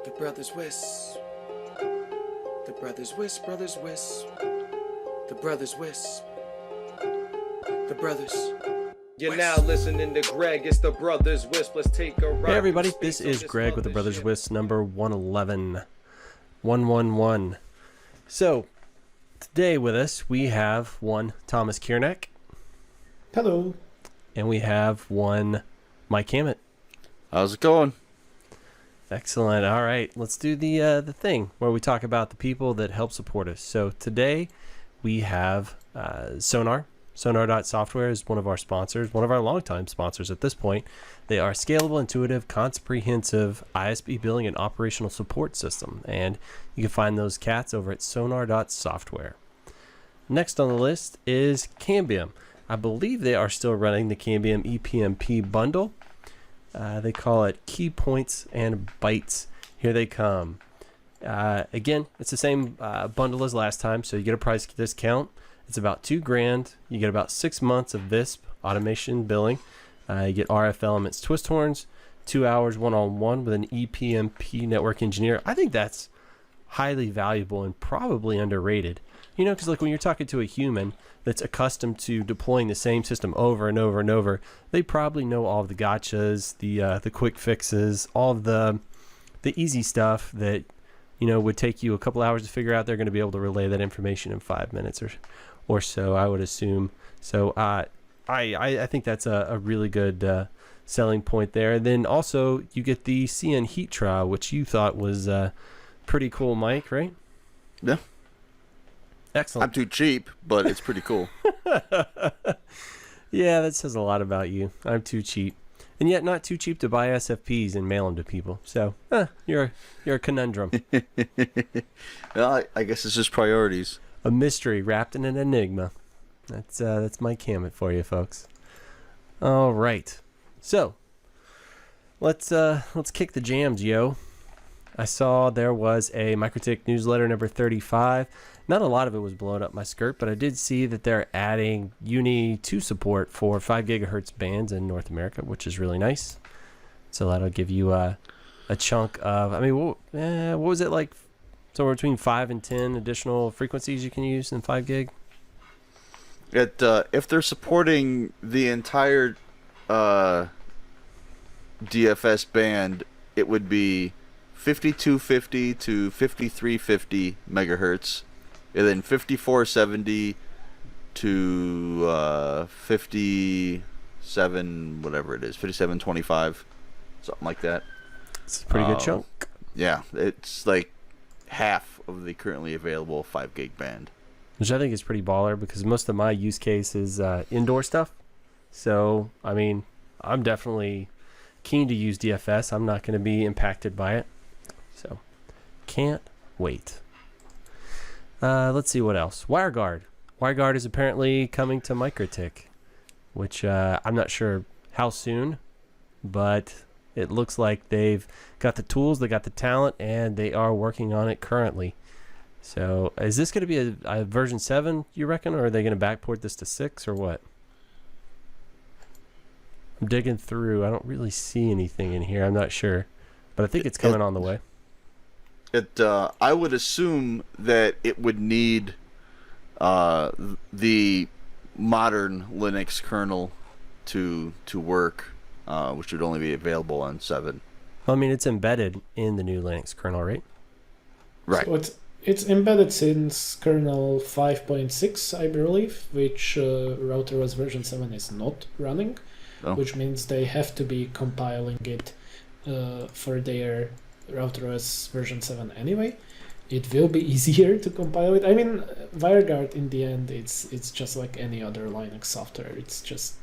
The brothers Wisp. The brothers Wisp, brothers Wisp. The brothers Wisp. The brothers. You're now listening to Greg. It's the Brothers Wisp. Let's take a ride. Hey everybody, this is Greg with the Brothers Wisp number 111. 111. So, today with us we have one Tomas Kierneck. Hello. And we have one Mike Hammett. How's it going? Excellent. All right, let's do the thing where we talk about the people that help support us. So today we have Sonar. Sonar.software is one of our sponsors, one of our longtime sponsors at this point. They are a scalable, intuitive, comprehensive ISP billing and operational support system. And you can find those cats over at sonar.software. Next on the list is Cambium. I believe they are still running the Cambium ePMP bundle. They call it Key Points and Bytes. Here they come. Again, it's the same bundle as last time, so you get a price discount. It's about $2,000. You get about 6 months of WISP automation billing. You get RF Elements twist horns, 2 hours one-on-one with an ePMP network engineer. I think that's highly valuable and probably underrated. You know, because like when you're talking to a human that's accustomed to deploying the same system over and over and over, they probably know all of the gotchas, the quick fixes, all of the easy stuff that, you know, would take you a couple hours to figure out. They're going to be able to relay that information in 5 minutes or so, I would assume. So I think that's a really good selling point there. And then also you get the CN Heat Trial, which you thought was pretty cool, Mike, right? Yeah. Excellent. I'm too cheap, but it's pretty cool. Yeah, that says a lot about you. I'm too cheap, and yet not too cheap to buy SFPs and mail them to people. So you're a conundrum. Well, I guess it's just priorities. A mystery wrapped in an enigma. That's Mike Hammett for you, folks. All right, so let's kick the jams, yo. I saw there was a MikroTik newsletter number 35. Not a lot of it was blowing up my skirt, but I did see that they're adding Uni 2 support for 5 gigahertz bands in North America, which is really nice. So that'll give you a chunk of, I mean, what was it like? Somewhere between 5 and 10 additional frequencies you can use in 5 gig? If they're supporting the entire DFS band, it would be 5250 to 5350 megahertz, and then 5470 to 57, whatever it is, 5725, something like that. It's a pretty good chunk. Yeah, it's like half of the currently available 5 gig band. Which I think is pretty baller because most of my use case is indoor stuff. So, I mean, I'm definitely keen to use DFS. I'm not going to be impacted by it. So, can't wait. Let's see what else. Wireguard. Wireguard is apparently coming to MikroTik, which I'm not sure how soon, but it looks like they've got the tools, they got the talent, and they are working on it currently. So, is this going to be a version 7, you reckon, or are they going to backport this to 6, or what? I'm digging through. I don't really see anything in here. I'm not sure, but I think it's coming on the way. I would assume that it would need the modern Linux kernel to work, which would only be available on 7. Well, I mean, it's embedded in the new Linux kernel, right? Right. So it's embedded since kernel 5.6, I believe, which routeros version 7 is not running, which means they have to be compiling it for their routeros version 7 anyway. It will be easier to compile it. I mean, Wireguard in the end, it's just like any other Linux software. It's just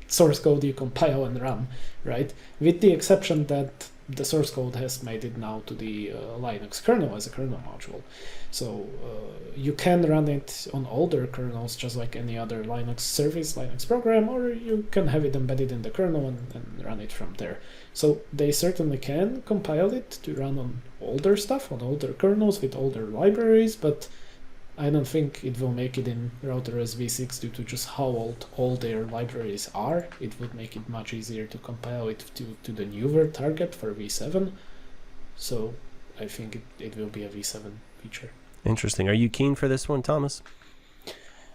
source code you compile and run, right? With the exception that the source code has made it now to the Linux kernel as a kernel module. So you can run it on older kernels just like any other Linux service, Linux program, or you can have it embedded in the kernel and run it from there. So they certainly can compile it to run on older stuff, on older kernels with older libraries, but I don't think it will make it in routeros v6 due to just how old all their libraries are. It would make it much easier to compile it to the newer target for v7. So I think it will be a V7 feature. Interesting. Are you keen for this one, Thomas?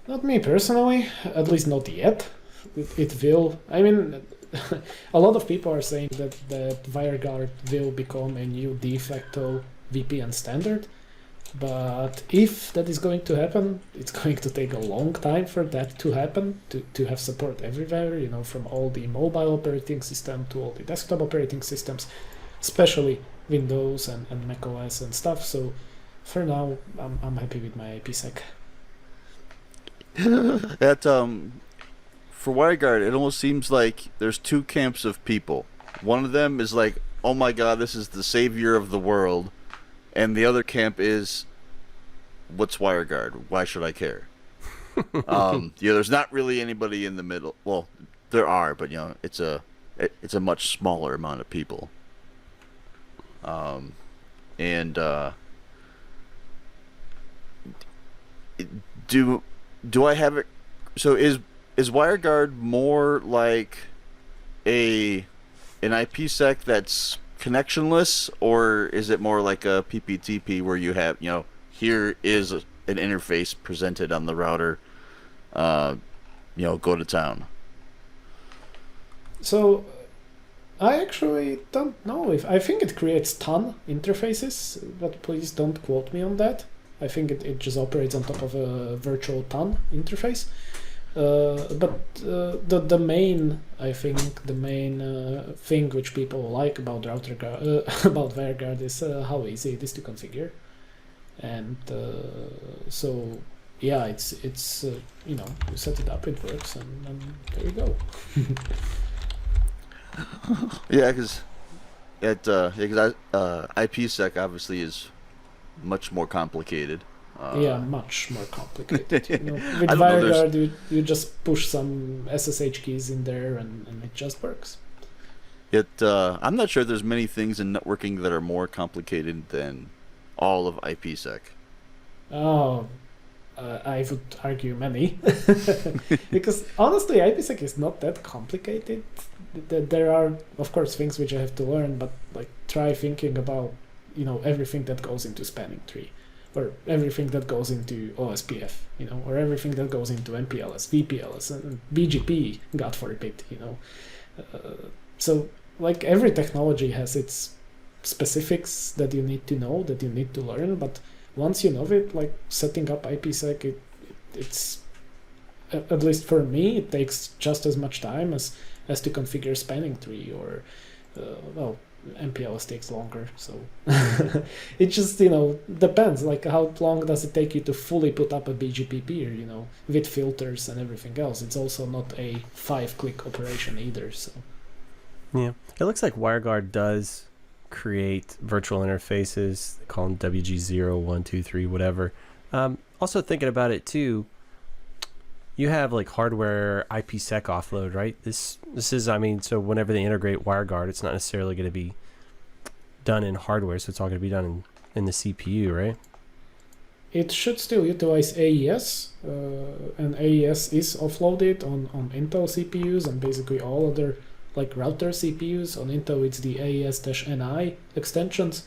Not me personally, at least not yet. It will. I mean, a lot of people are saying that Wireguard will become a new de facto VPN standard. But if that is going to happen, it's going to take a long time for that to happen, to have support everywhere, from all the mobile operating system to all the desktop operating systems, especially Windows and Mac OS and stuff. So for now, I'm happy with my IPsec. For WireGuard, it almost seems like there's two camps of people. One of them is like, oh my god, this is the savior of the world. And the other camp is, what's WireGuard? Why should I care? There's not really anybody in the middle. Well, there are, but it's a much smaller amount of people. Do I have it? So is WireGuard more like an IPsec that's connectionless, or is it more like a PPTP where you have, here is an interface presented on the router, go to town? So I actually don't know I think it creates ton interfaces, but please don't quote me on that. I think it just operates on top of a virtual ton interface. But the main thing which people like about about WireGuard is how easy it is to configure, and so yeah, it's you set it up, it works, and there you go. Yeah, because IPsec obviously is much more complicated. Much more complicated. With WireGuard, you just push some SSH keys in there, and it just works. I'm not sure there's many things in networking that are more complicated than all of IPsec. Oh, I would argue many. Because honestly, IPsec is not that complicated. There are, of course, things which I have to learn, but try thinking about everything that goes into spanning tree, or everything that goes into OSPF, or everything that goes into MPLS, VPLS, and BGP, God forbid, So, every technology has its specifics that you need to know, that you need to learn, but once you know it, setting up IPsec, it's, at least for me, it takes just as much time as to configure spanning tree, or, MPLS takes longer, so it just depends. How long does it take you to fully put up a BGP peer, with filters and everything else? It's also not a 5-click operation either. So yeah, it looks like WireGuard does create virtual interfaces. They call them WG0, 1, 2, 3, whatever. Also thinking about it too, you have hardware IPsec offload, right? This is, so whenever they integrate WireGuard, it's not necessarily going to be done in hardware, so it's all going to be done in the CPU, right? It should still utilize AES, and AES is offloaded on Intel CPUs and basically all other router CPUs. On Intel, it's the AES-NI extensions.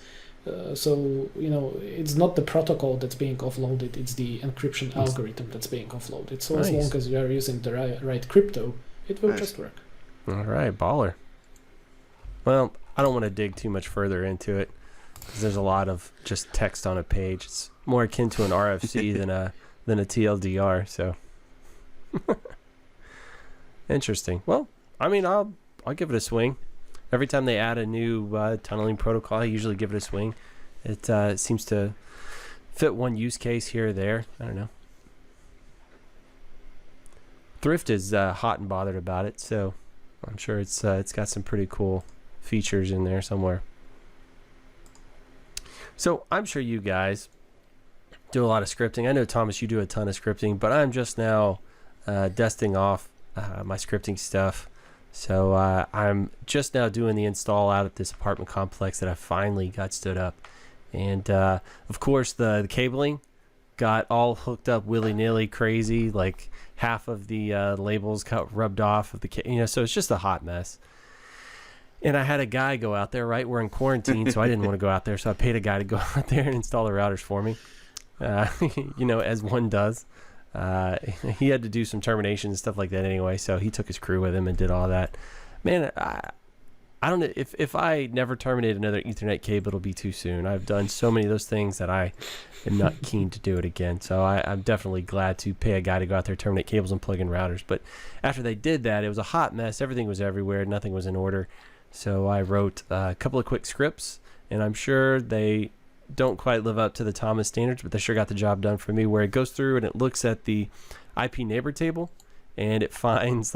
So, it's not the protocol that's being offloaded, it's the encryption algorithm that's being offloaded. So as long as you are using the right crypto, it will just work. All right, baller. Well, I don't want to dig too much further into it, because there's a lot of just text on a page. It's more akin to an RFC than a TLDR, so. Interesting. Well, I'll give it a swing. Every time they add a new tunneling protocol, I usually give it a swing. It seems to fit one use case here or there. I don't know. Thrift is hot and bothered about it, so I'm sure it's got some pretty cool features in there somewhere. So I'm sure you guys do a lot of scripting. I know, Thomas, you do a ton of scripting, but I'm just now dusting off my scripting stuff. So I'm just now doing the install out at this apartment complex that I finally got stood up. And of course the cabling got all hooked up willy-nilly crazy. Half of the labels got rubbed off of the so it's just a hot mess. And I had a guy go out there, right? We're in quarantine, so I didn't want to go out there. So I paid a guy to go out there and install the routers for me, as one does. He had to do some terminations and stuff like that anyway, so he took his crew with him and did all that. Man, I don't know. If I never terminate another Ethernet cable, it'll be too soon. I've done so many of those things that I am not keen to do it again. So I'm definitely glad to pay a guy to go out there, terminate cables, and plug in routers. But after they did that, it was a hot mess. Everything was everywhere. Nothing was in order. So I wrote a couple of quick scripts, and I'm sure they don't quite live up to the Tomas standards, but they sure got the job done for me, where it goes through and it looks at the IP neighbor table, and it finds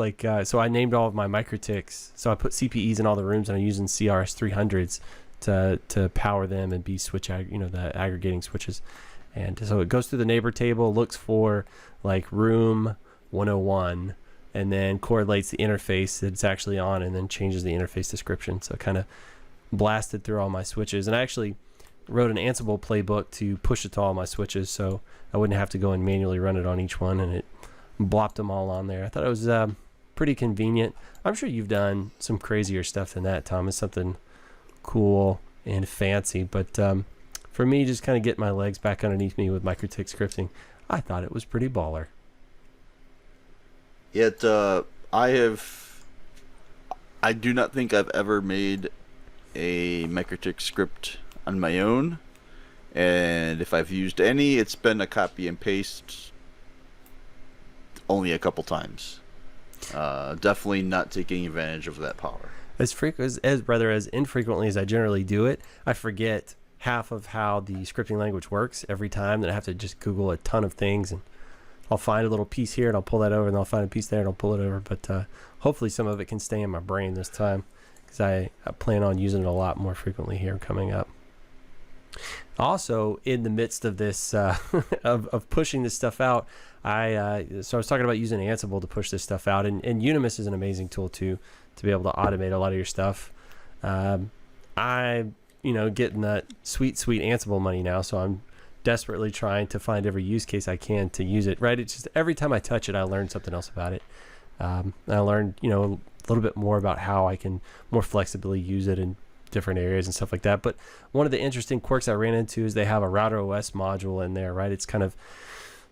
so I named all of my MikroTiks. So I put CPEs in all the rooms, and I'm using CRS 300s to power them and be the aggregating switches. And so it goes through the neighbor table, looks for room 101, and then correlates the interface that it's actually on, and then changes the interface description. So it kind of blasted through all my switches. And I actually wrote an Ansible playbook to push it to all my switches, so I wouldn't have to go and manually run it on each one, and it blopped them all on there. I thought it was pretty convenient. I'm sure you've done some crazier stuff than that, Thomas, something cool and fancy. But for me, just kind of getting my legs back underneath me with MikroTik scripting, I thought it was pretty baller. Yet, I do not think I've ever made a MikroTik script on my own, and if I've used any, it's been a copy and paste only a couple times. Definitely not taking advantage of that power. As infrequently as I generally do it, I forget half of how the scripting language works every time. That I have to just Google a ton of things, and I'll find a little piece here and I'll pull that over, and I'll find a piece there and I'll pull it over. But hopefully some of it can stay in my brain this time, because I plan on using it a lot more frequently here coming up. Also, in the midst of this of pushing this stuff out, I was talking about using Ansible to push this stuff out, and Unimus is an amazing tool too, to be able to automate a lot of your stuff. I'm getting that sweet Ansible money now, so I'm desperately trying to find every use case I can to use it. Right, it's just every time I touch it, I learn something else about it. I learned a little bit more about how I can more flexibly use it in different areas and stuff like that. But one of the interesting quirks I ran into is they have a routeros module in there, right? It's kind of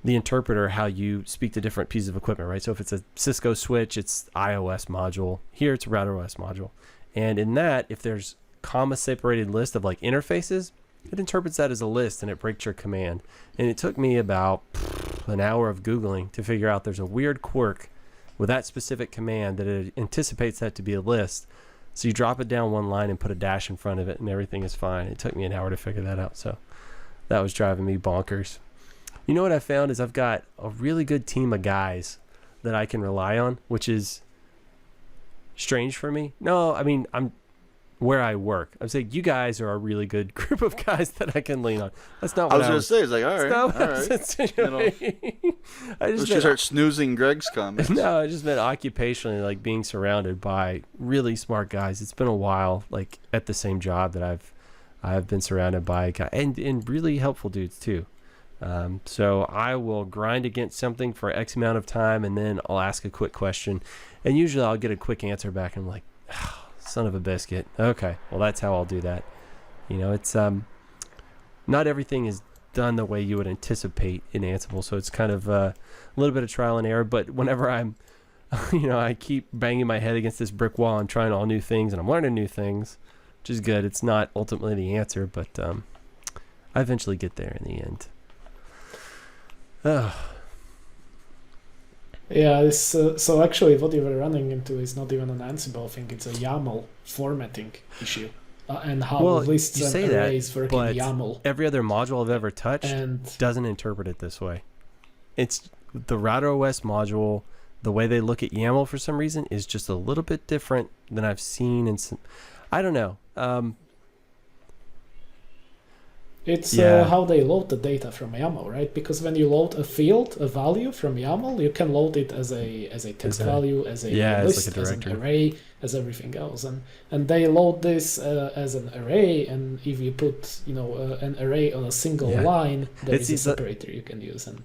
the interpreter, how you speak to different pieces of equipment, right? So if it's a Cisco switch, it's IOS module. Here it's a routeros module. And in that, if there's comma separated list of interfaces, it interprets that as a list and it breaks your command. And it took me about an hour of Googling to figure out there's a weird quirk with that specific command that it anticipates that to be a list. So you drop it down one line and put a dash in front of it, and everything is fine. It took me an hour to figure that out, so that was driving me bonkers. You know what I found is I've got a really good team of guys that I can rely on, which is strange for me. No, I mean, I'm where I work. I'm saying you guys are a really good group of guys that I can lean on. That's not what I was going to say. It's like, all right. Let's just start snoozing Greg's comments. No, I just meant occupationally, being surrounded by really smart guys. It's been a while, at the same job that I've been surrounded by guys, and really helpful dudes too. So I will grind against something for X amount of time, and then I'll ask a quick question, and usually I'll get a quick answer back, and I'm like, oh, son of a biscuit. Okay, well, that's how I'll do that. It's not everything is done the way you would anticipate in Ansible, so it's kind of a little bit of trial and error. But whenever I'm I keep banging my head against this brick wall and trying all new things, and I'm learning new things, which is good. It's not ultimately the answer, but I eventually get there in the end. Yeah, so actually what you were running into is not even an Ansible thing, it's a YAML formatting issue. And how lists and arrays work in YAML. Every other module I've ever touched doesn't interpret it this way. It's the routeros module, the way they look at YAML for some reason is just a little bit different than I've seen in some, I don't know. It's how they load the data from YAML, right? Because when you load a field, a value from YAML, you can load it as a text value, as a list, as an array, as everything else. And they load this as an array, and if you put an array on a single line, there is a separator you can use. And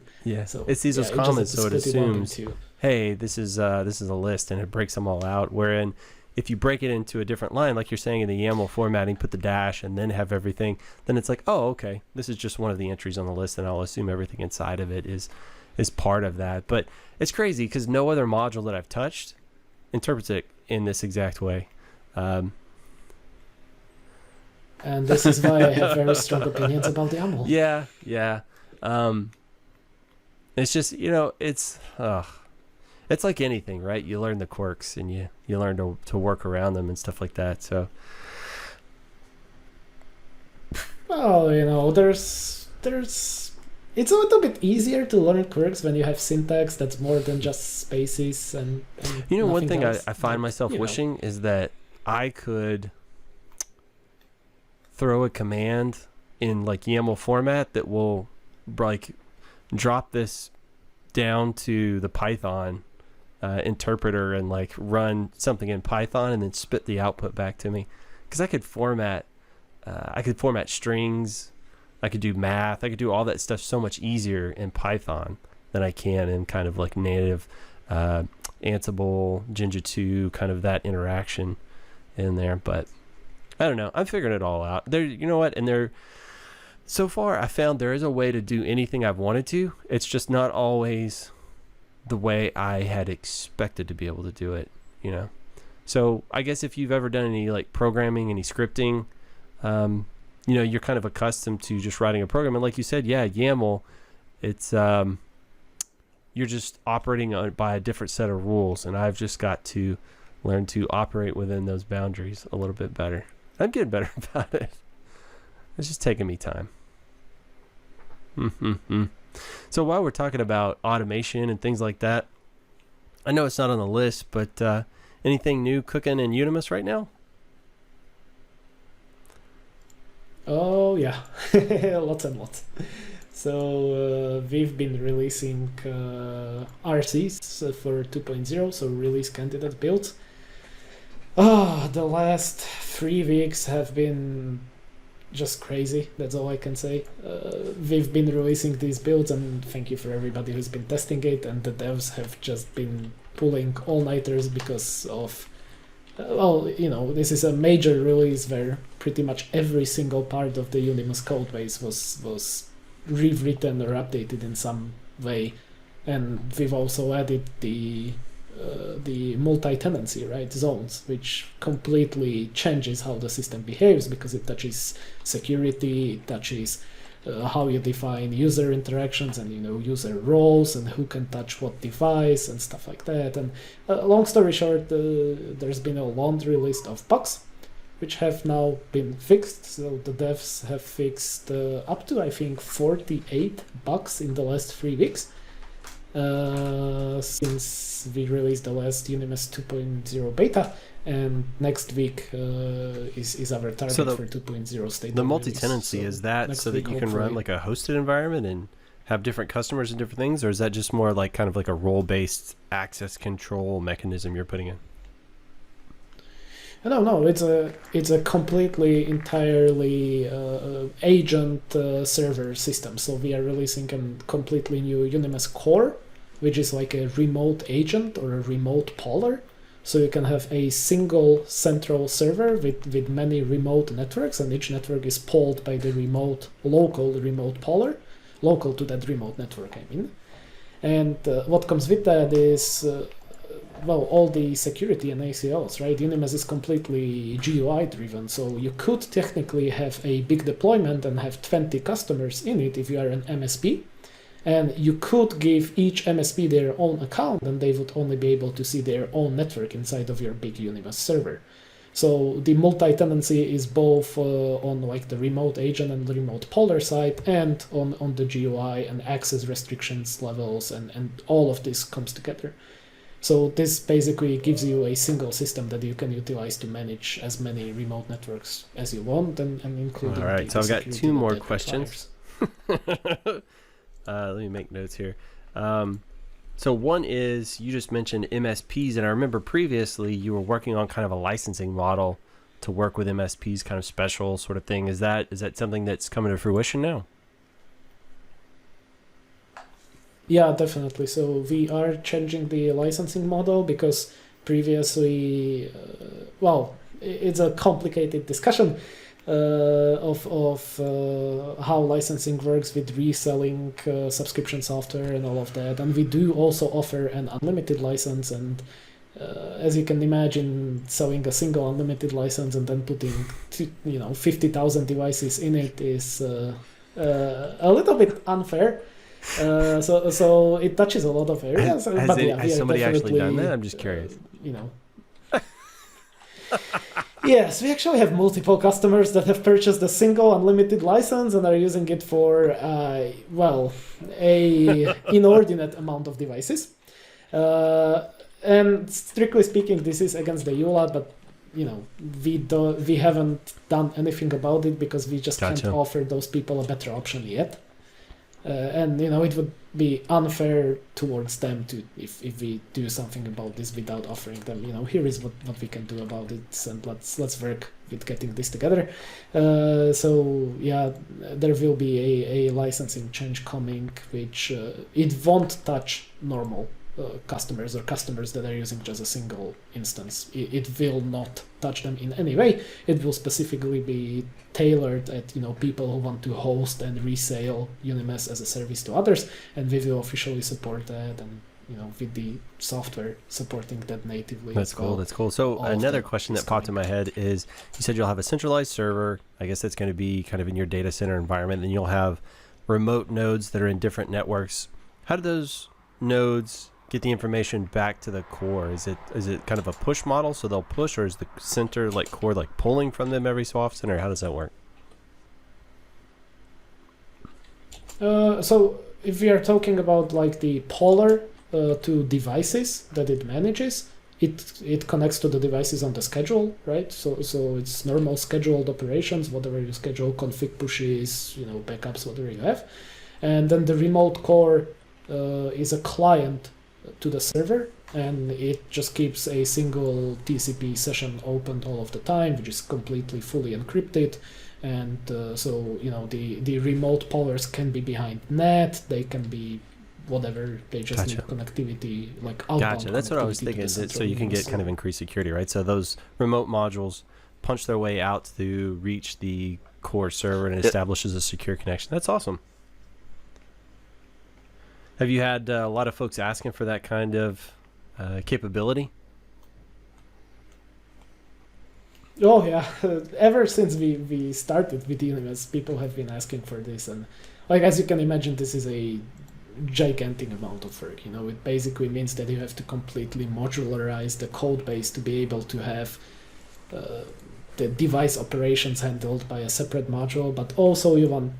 so it sees those comments, so it assumes, hey, this is a list, and it breaks them all out. Wherein if you break it into a different line, like you're saying in the YAML formatting, put the dash and then have everything, then it's like, oh, okay, this is just one of the entries on the list, and I'll assume everything inside of it is part of that. But it's crazy because no other module that I've touched interprets it in this exact way. And this is why I have very strong opinions about the YAML. Yeah. It's just, it's like anything, right? You learn the quirks and you learn to work around them and stuff like that. So, well, there's it's a little bit easier to learn quirks when you have syntax that's more than just spaces and one thing else. I find myself wishing is that I could throw a command in like YAML format that will like drop this down to the Python interpreter and like run something in Python and then spit the output back to me, because I could format strings, I could do math, I could do all that stuff so much easier in Python than I can in kind of like native Ansible, Jinja 2, kind of that interaction in there. But I don't know, I'm figuring it all out there. You know what? And so far I found there is a way to do anything I've wanted to. It's just not always the way I had expected to be able to do it, So I guess if you've ever done any like programming, any scripting, you're kind of accustomed to just writing a program. And like you said, yeah, YAML, it's you're just operating by a different set of rules, and I've just got to learn to operate within those boundaries a little bit better. I'm getting better about it. It's just taking me time. So while we're talking about automation and things like that, I know it's not on the list, but anything new cooking in Unimus right now? Oh yeah, lots and lots. So we've been releasing RCs for 2.0, so release candidate builds. The last 3 weeks have been just crazy. That's all I can say. We've been releasing these builds, and thank you for everybody who's been testing it, and the devs have just been pulling all-nighters because of this is a major release where pretty much every single part of the Unimus code base was rewritten or updated in some way, and we've also added the multi-tenancy, right, zones, which completely changes how the system behaves, because it touches security, it touches how you define user interactions and user roles and who can touch what device and stuff like that. And long story short, there's been a laundry list of bugs which have now been fixed. So the devs have fixed up to I think 48 bugs in the last 3 weeks since we released the last Unimus 2.0 beta. And next week is our target for 2.0 state. The multi-tenancy, is that so that you can run like a hosted environment and have different customers and different things, or is that just more like kind of like a role-based access control mechanism you're putting in? No, it's a completely, entirely agent server system. So we are releasing a completely new Unimus core, which is like a remote agent or a remote poller. So you can have a single central server with many remote networks, and each network is polled by the local remote poller, local to that remote network, I mean. And what comes with that is, all the security and ACLs, right? Unimus is completely GUI driven, so you could technically have a big deployment and have 20 customers in it if you are an MSP. And you could give each MSP their own account, and they would only be able to see their own network inside of your big Unimus server. So the multi-tenancy is both on like the remote agent and the remote poller side, and on the GUI and access restrictions levels, and all of this comes together. So this basically gives you a single system that you can utilize to manage as many remote networks as you want, and including. All right, so I've got 2 more questions. Let me make notes here. So one is, you just mentioned MSPs, and I remember previously you were working on kind of a licensing model to work with MSPs, kind of special sort of thing. Is that something that's coming to fruition now? Yeah, definitely. So we are changing the licensing model because previously, it's a complicated discussion of how licensing works with reselling subscription software and all of that. And we do also offer an unlimited license, and as you can imagine, selling a single unlimited license and then putting 50,000 devices in it is a little bit unfair. So it touches a lot of areas. Has somebody actually done that? I'm just curious. Yes, we actually have multiple customers that have purchased a single unlimited license and are using it for a inordinate amount of devices. And strictly speaking, this is against the EULA, but we haven't done anything about it because we just can't offer those people a better option yet. And it would be unfair towards them to if we do something about this without offering them, here is what we can do about it, and let's work with getting this together. So yeah, there will be a licensing change coming, which it won't touch normal customers or customers that are using just a single instance. It will not touch them in any way. It will specifically be tailored at people who want to host and resale Unimus as a service to others, and we will officially support that, and with the software supporting that natively. That's cool. That's cool. So another question that popped in my head is, you said you'll have a centralized server. I guess that's going to be kind of in your data center environment. Then you'll have remote nodes that are in different networks. How do those nodes get the information back to the core? Is it kind of a push model, so they'll push, or is the center core pulling from them every so often, or how does that work? So if we are talking about the polar to devices that it manages, it connects to the devices on the schedule, right? So it's normal scheduled operations, whatever you schedule, config pushes, backups, whatever you have, and then the remote core is a client to the server, and it just keeps a single TCP session open all of the time, which is completely fully encrypted. And so the remote powers can be behind NAT, they can be whatever, they just need connectivity, outbound. Gotcha. That's what I was thinking. So you can get kind of increased security, right? So those remote modules punch their way out to reach the core server, and it establishes a secure connection. That's awesome. Have you had a lot of folks asking for that kind of capability? Oh yeah, ever since we started with Unimus, people have been asking for this, and as you can imagine, this is a gigantic amount of work. It basically means that you have to completely modularize the code base to be able to have the device operations handled by a separate module, but also you want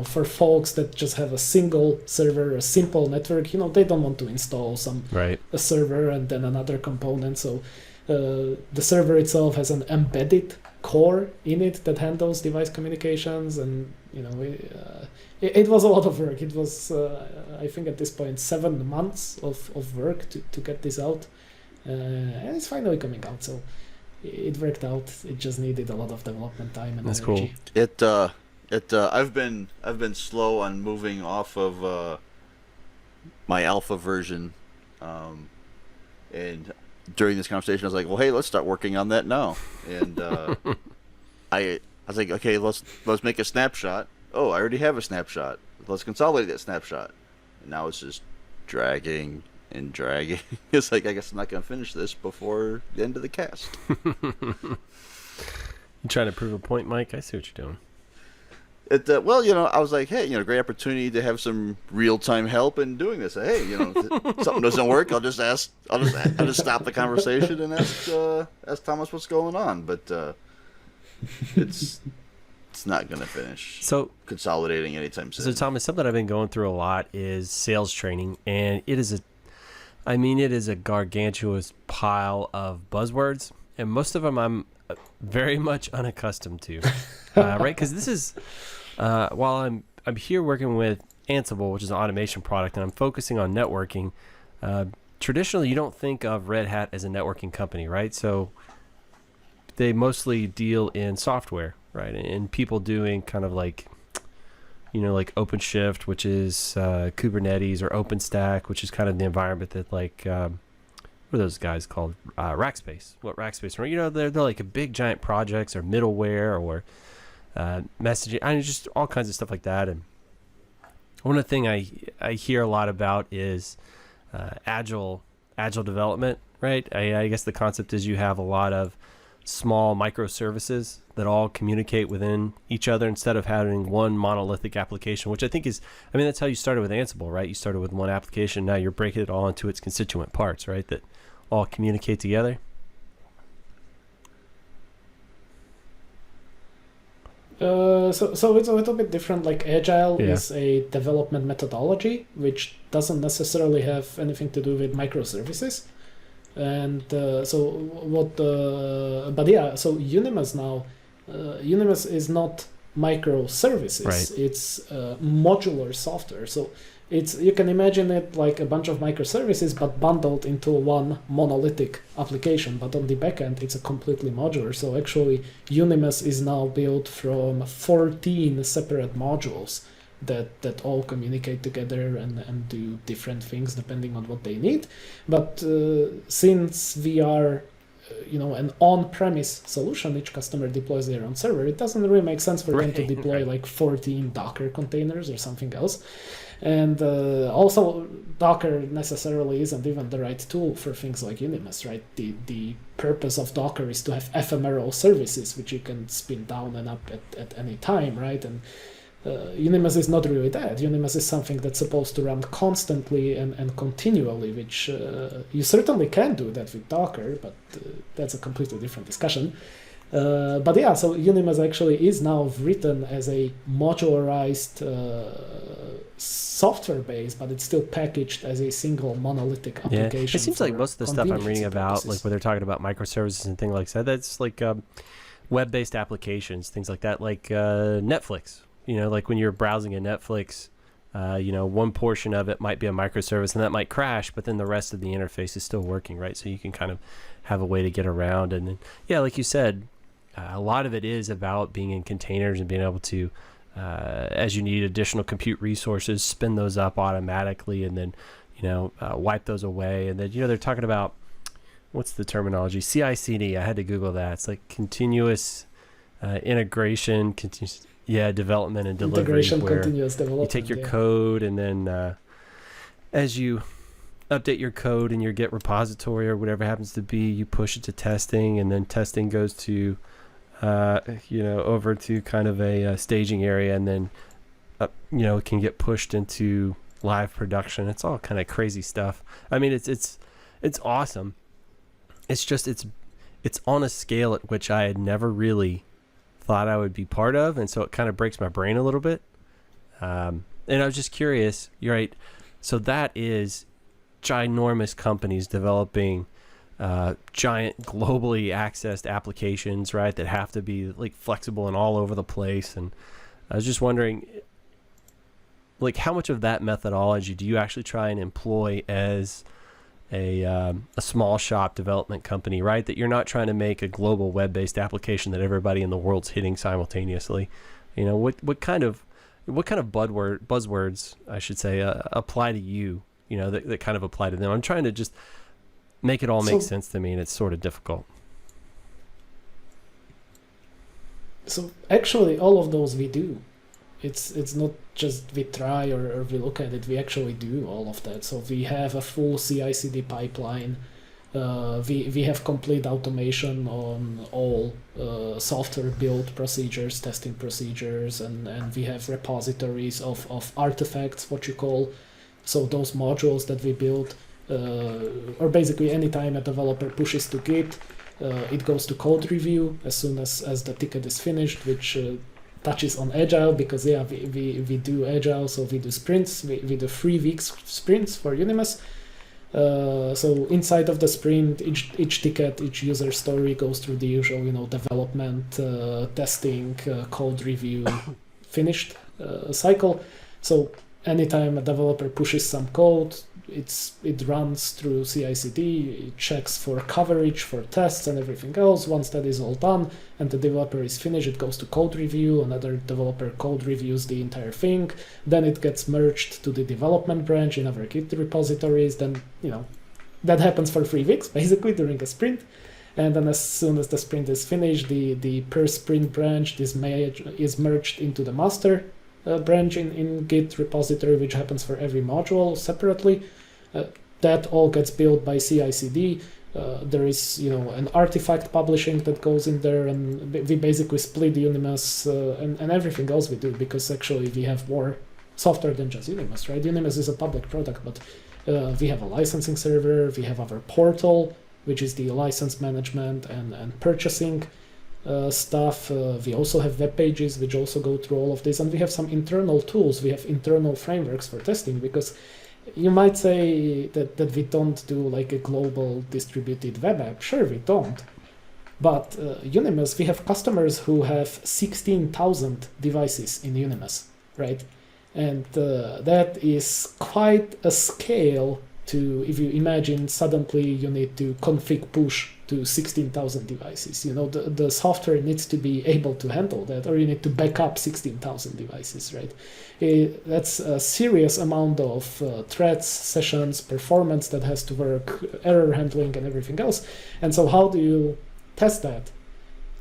for folks that just have a single server, a simple network, they don't want to install a server and then another component. So the server itself has an embedded core in it that handles device communications, and it was a lot of work. It was I think at this point 7 months of work to get this out, and it's finally coming out. So it worked out. It just needed a lot of development time and energy. Cool. I've been slow on moving off of my alpha version, and during this conversation I was like, well, hey, let's start working on that now. And I was like, okay, let's make a snapshot. Oh, I already have a snapshot. Let's consolidate that snapshot. And now it's just dragging and dragging. It's like, I guess I'm not gonna finish this before the end of the cast. You trying to prove a point, Mike? I see what you're doing. Well, I was like, hey, great opportunity to have some real-time help in doing this. Hey, if something doesn't work, I'll just stop the conversation and ask Tomas what's going on. But it's not going to finish. So consolidating anytime soon. So Tomas, something I've been going through a lot is sales training, and it is a gargantuous pile of buzzwords, and most of them I'm very much unaccustomed to, right? Because this is while I'm here working with Ansible, which is an automation product, and I'm focusing on networking. Traditionally, you don't think of Red Hat as a networking company, right? So they mostly deal in software, right? And people doing kind of like OpenShift, which is Kubernetes, or OpenStack, which is kind of the environment that what are those guys called? Rackspace. What Rackspace? You know, they're like a big giant projects or middleware or messaging. I mean, just all kinds of stuff like that. And one of the thing I hear a lot about is agile development, right? I guess the concept is you have a lot of small microservices that all communicate within each other instead of having one monolithic application, which I think is, I mean, that's how you started with Ansible, right? You started with one application. Now you're breaking it all into its constituent parts, right? That all communicate together. So it's a little bit different. Like Agile is a development methodology, which doesn't necessarily have anything to do with microservices. And so Unimus now, Unimus is not microservices. Right. It's modular software. So you can imagine it like a bunch of microservices, but bundled into one monolithic application. But on the back end, it's a completely modular. So actually, Unimus is now built from 14 separate modules that all communicate together and do different things depending on what they need. But since we are an on-premise solution, each customer deploys their own server, it doesn't really make sense for them to deploy like 14 Docker containers or something else. And also, Docker necessarily isn't even the right tool for things like Unimus, right? The purpose of Docker is to have ephemeral services which you can spin down and up at any time, right? And Unimus is not really that. Unimus is something that's supposed to run constantly and continually, which you certainly can do that with Docker, but that's a completely different discussion. So Unimus actually is now written as a modularized software base, but it's still packaged as a single monolithic application. Yeah. It seems like most of the stuff I'm reading about, like where they're talking about microservices and things like that, that's like web-based applications, things like that, like Netflix. Like when you're browsing a Netflix, one portion of it might be a microservice and that might crash, but then the rest of the interface is still working, right? So you can kind of have a way to get around. And then, like you said, a lot of it is about being in containers and being able to, as you need additional compute resources, spin those up automatically and then, wipe those away. And then, they're talking about, what's the terminology? CI/CD. I had to Google that. It's like continuous integration, development and delivery. Integration, continuous development. You take your code and then as you update your code in your Git repository or whatever it happens to be, you push it to testing, and then testing goes to over to kind of a staging area, and then it can get pushed into live production. It's all kind of crazy stuff. I mean, it's awesome. It's just it's on a scale at which I had never really thought I would be part of, and so it kind of breaks my brain a little bit. And I was just curious. You're right. So that is ginormous companies developing giant globally accessed applications, right, that have to be like flexible and all over the place. And I was just wondering, like, how much of that methodology do you actually try and employ as a small shop development company, right? That you're not trying to make a global web-based application that everybody in the world's hitting simultaneously. What kind of buzzwords, I should say, apply to you? That kind of apply to them. I'm trying to just make it all make sense to me, and it's sort of difficult. So actually, all of those we do. It's not just we try or we look at it. We actually do all of that. So we have a full CI/CD pipeline. We have complete automation on all software build procedures, testing procedures, and we have repositories of artifacts, what you call. So those modules that we build, or basically anytime a developer pushes to Git, it goes to code review as soon as the ticket is finished, which touches on Agile, because we do Agile, so we do sprints, we do 3 weeks sprints for Unimus. So inside of the sprint, each ticket, each user story goes through the usual, development, testing, code review, finished cycle. So anytime a developer pushes some code, it runs through CI/CD, it checks for coverage, for tests and everything else. Once that is all done and the developer is finished, it goes to code review, another developer code reviews the entire thing, then it gets merged to the development branch in our Git repositories, then that happens for 3 weeks, basically, during a sprint. And then as soon as the sprint is finished, the per sprint branch is merged into the master branch in Git repository, which happens for every module separately. That all gets built by CI/CD. There is, an artifact publishing that goes in there, and we basically split Unimus and everything else we do, because actually we have more software than just Unimus, right? Unimus is a public product, but we have a licensing server, we have our portal, which is the license management and purchasing stuff. We also have web pages, which also go through all of this, and we have some internal tools. We have internal frameworks for testing, because you might say that we don't do like a global distributed web app. Sure, we don't. But Unimus, we have customers who have 16,000 devices in Unimus, right? And that is quite a scale to, if you imagine suddenly you need to config push to 16,000 devices. The software needs to be able to handle that, or you need to back up 16,000 devices, right? That's a serious amount of threads, sessions, performance that has to work, error handling and everything else. And so how do you test that?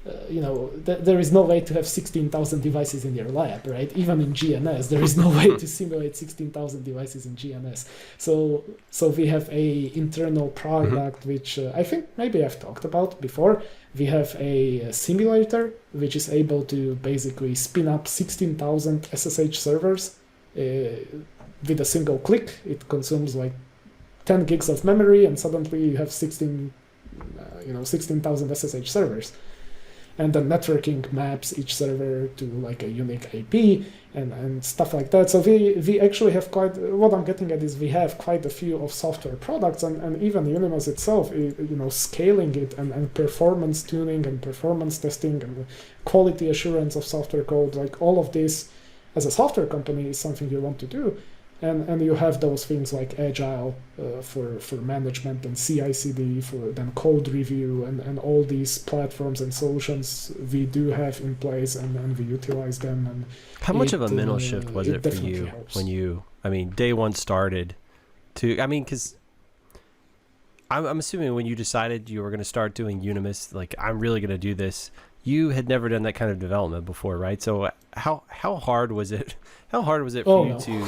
There is no way to have 16,000 devices in your lab, right? Even in GNS, there is no way to simulate 16,000 devices in GNS. So we have a internal product, which I think maybe I've talked about before. We have a simulator, which is able to basically spin up 16,000 SSH servers with a single click. It consumes like 10 gigs of memory, and suddenly you have 16,000 SSH servers. And then networking maps each server to like a unique IP and stuff like that. So we actually have what I'm getting at is we have quite a few of software products, and even Unimus itself, scaling it and performance tuning and performance testing and quality assurance of software code, like all of this as a software company is something you want to do. And you have those things like Agile for management, and CI/CD for then code review, and all these platforms and solutions we do have in place, and we utilize them. And how much of a mental shift was it for you helps. when you, day one started to, because I'm assuming when you decided you were going to start doing Unimus, like I'm really going to do this, you had never done that kind of development before, right? So how hard was it? How hard was it for you to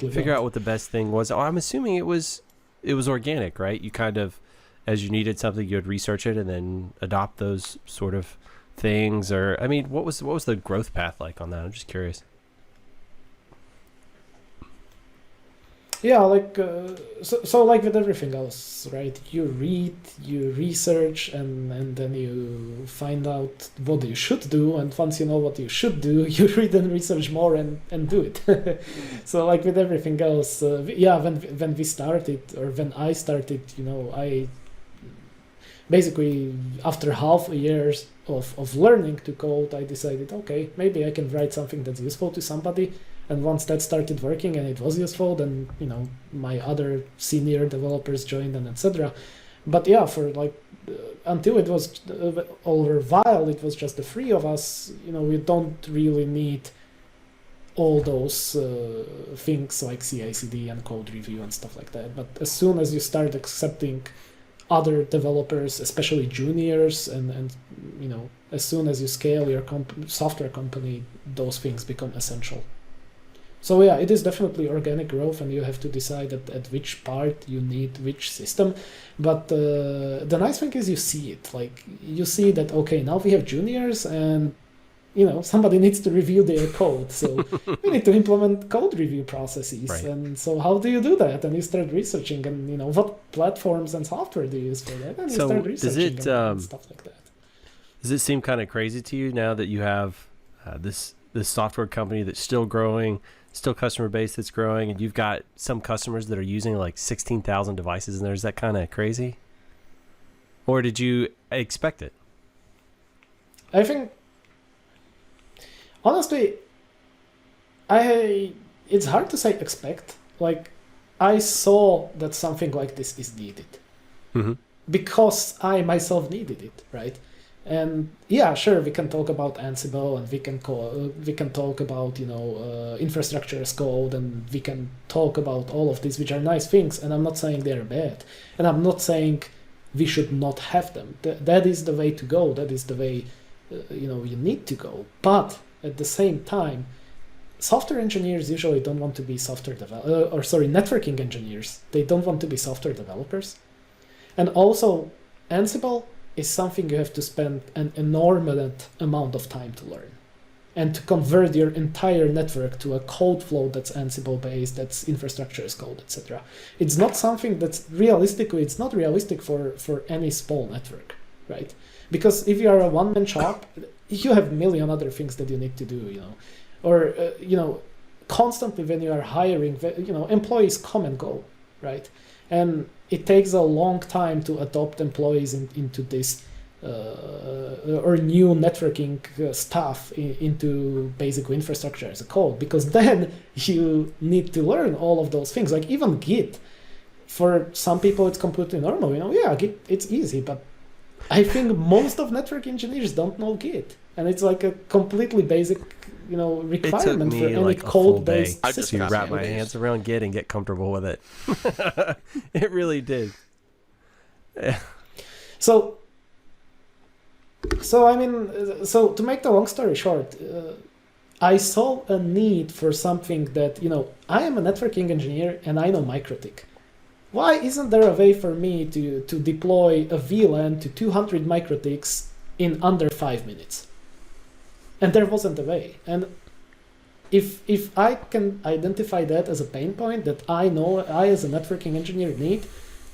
figure out what the best thing was? Oh, I'm assuming it was organic, right? You kind of, as you needed something, you would research it and then adopt those sort of things. Or what was the growth path like on that? I'm just curious. Yeah, like so like with everything else, right? You read, you research, and then you find out what you should do. And once you know what you should do, you read and research more and do it. So like with everything else, when we started, or when I started, I basically after half a year of learning to code, I decided, okay, maybe I can write something that's useful to somebody. And once that started working and it was useful, then my other senior developers joined, and etc. But yeah, for until it was over a while, it was just the three of us. We don't really need all those things like CI/CD and code review and stuff like that. But as soon as you start accepting other developers, especially juniors, and as soon as you scale your software company, those things become essential. So yeah, it is definitely organic growth, and you have to decide at which part you need which system. But the nice thing is you see it. Like you see that, okay, now we have juniors, and somebody needs to review their code. So we need to implement code review processes. Right. And so how do you do that? And you start researching, and what platforms and software do you use for that? And you start researching and stuff like that. Does it seem kind of crazy to you now that you have this software company that's still growing, still customer base that's growing, and you've got some customers that are using like 16,000 devices in there? Is that kind of crazy? Or did you expect it? I think, honestly, it's hard to say expect. Like, I saw that something like this is needed. Mm-hmm. Because I myself needed it, right? And yeah, sure, we can talk about Ansible, and we can talk about infrastructure as code, and we can talk about all of these, which are nice things. And I'm not saying they're bad, and I'm not saying we should not have them. That is the way to go. That is the way you need to go. But at the same time, software engineers usually don't want to be networking engineers. They don't want to be software developers. And also, Ansible is something you have to spend an enormous amount of time to learn. And to convert your entire network to a code flow that's Ansible based, that's infrastructure as code, etc. It's not something that's it's not realistic for any small network, right? Because if you are a one-man shop, you have a million other things that you need to do, or constantly when you are hiring, employees come and go, right? And it takes a long time to adopt employees into this or new networking stuff into basic infrastructure as a code, because then you need to learn all of those things. Like even Git, for some people it's completely normal. Git, it's easy, but I think most of network engineers don't know Git, and it's like a completely basic requirement for any code-based system. I just to wrap my hands around Git and get comfortable with it. It really did. Yeah. So to make the long story short, I saw a need for something that, I am a networking engineer and I know MikroTik. Why isn't there a way for me to deploy a VLAN to 200 MikroTiks in under 5 minutes? And there wasn't a way. And if I can identify that as a pain point that I know I as a networking engineer need,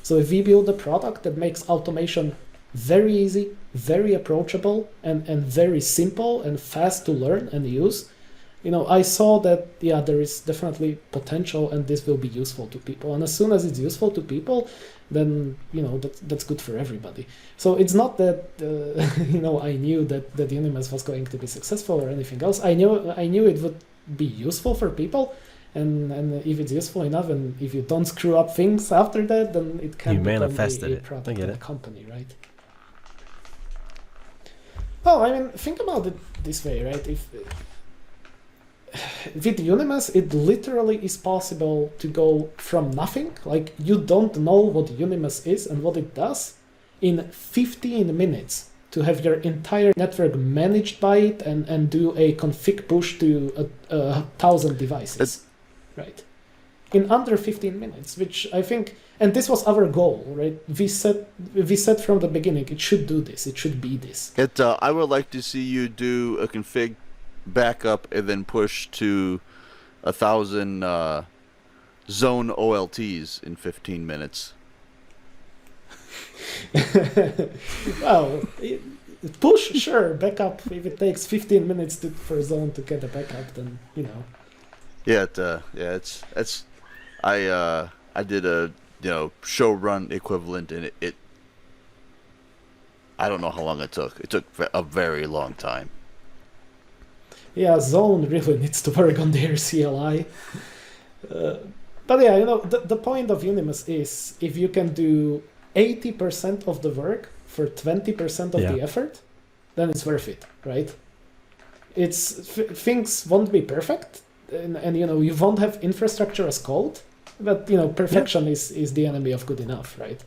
so if we build a product that makes automation very easy, very approachable, and very simple and fast to learn and use, I saw that, there is definitely potential and this will be useful to people. And as soon as it's useful to people, then, that's good for everybody. So it's not that, I knew that Unimus was going to be successful or anything else. I knew it would be useful for people. And if it's useful enough, and if you don't screw up things after that, then it can become a product of a company, right? Well, think about it this way, right? With Unimus, it literally is possible to go from nothing, like you don't know what Unimus is and what it does, in 15 minutes to have your entire network managed by it and do a config push to 1,000 devices, right? In under 15 minutes, which I think, and this was our goal, right? We said from the beginning, it should do this, it should be this. I would like to see you do a config backup and then push to 1,000 zone OLTs in 15 minutes. Well, push, sure. Backup, if it takes 15 minutes for a zone to get a backup, then Yeah, it's. I did a show run equivalent, and it. I don't know how long it took. It took a very long time. Yeah, Zone really needs to work on their CLI. But yeah, the point of Unimus is if you can do 80% of the work for 20% of the effort, then it's worth it, right? Things won't be perfect, and you won't have infrastructure as code, but perfection is the enemy of good enough, right?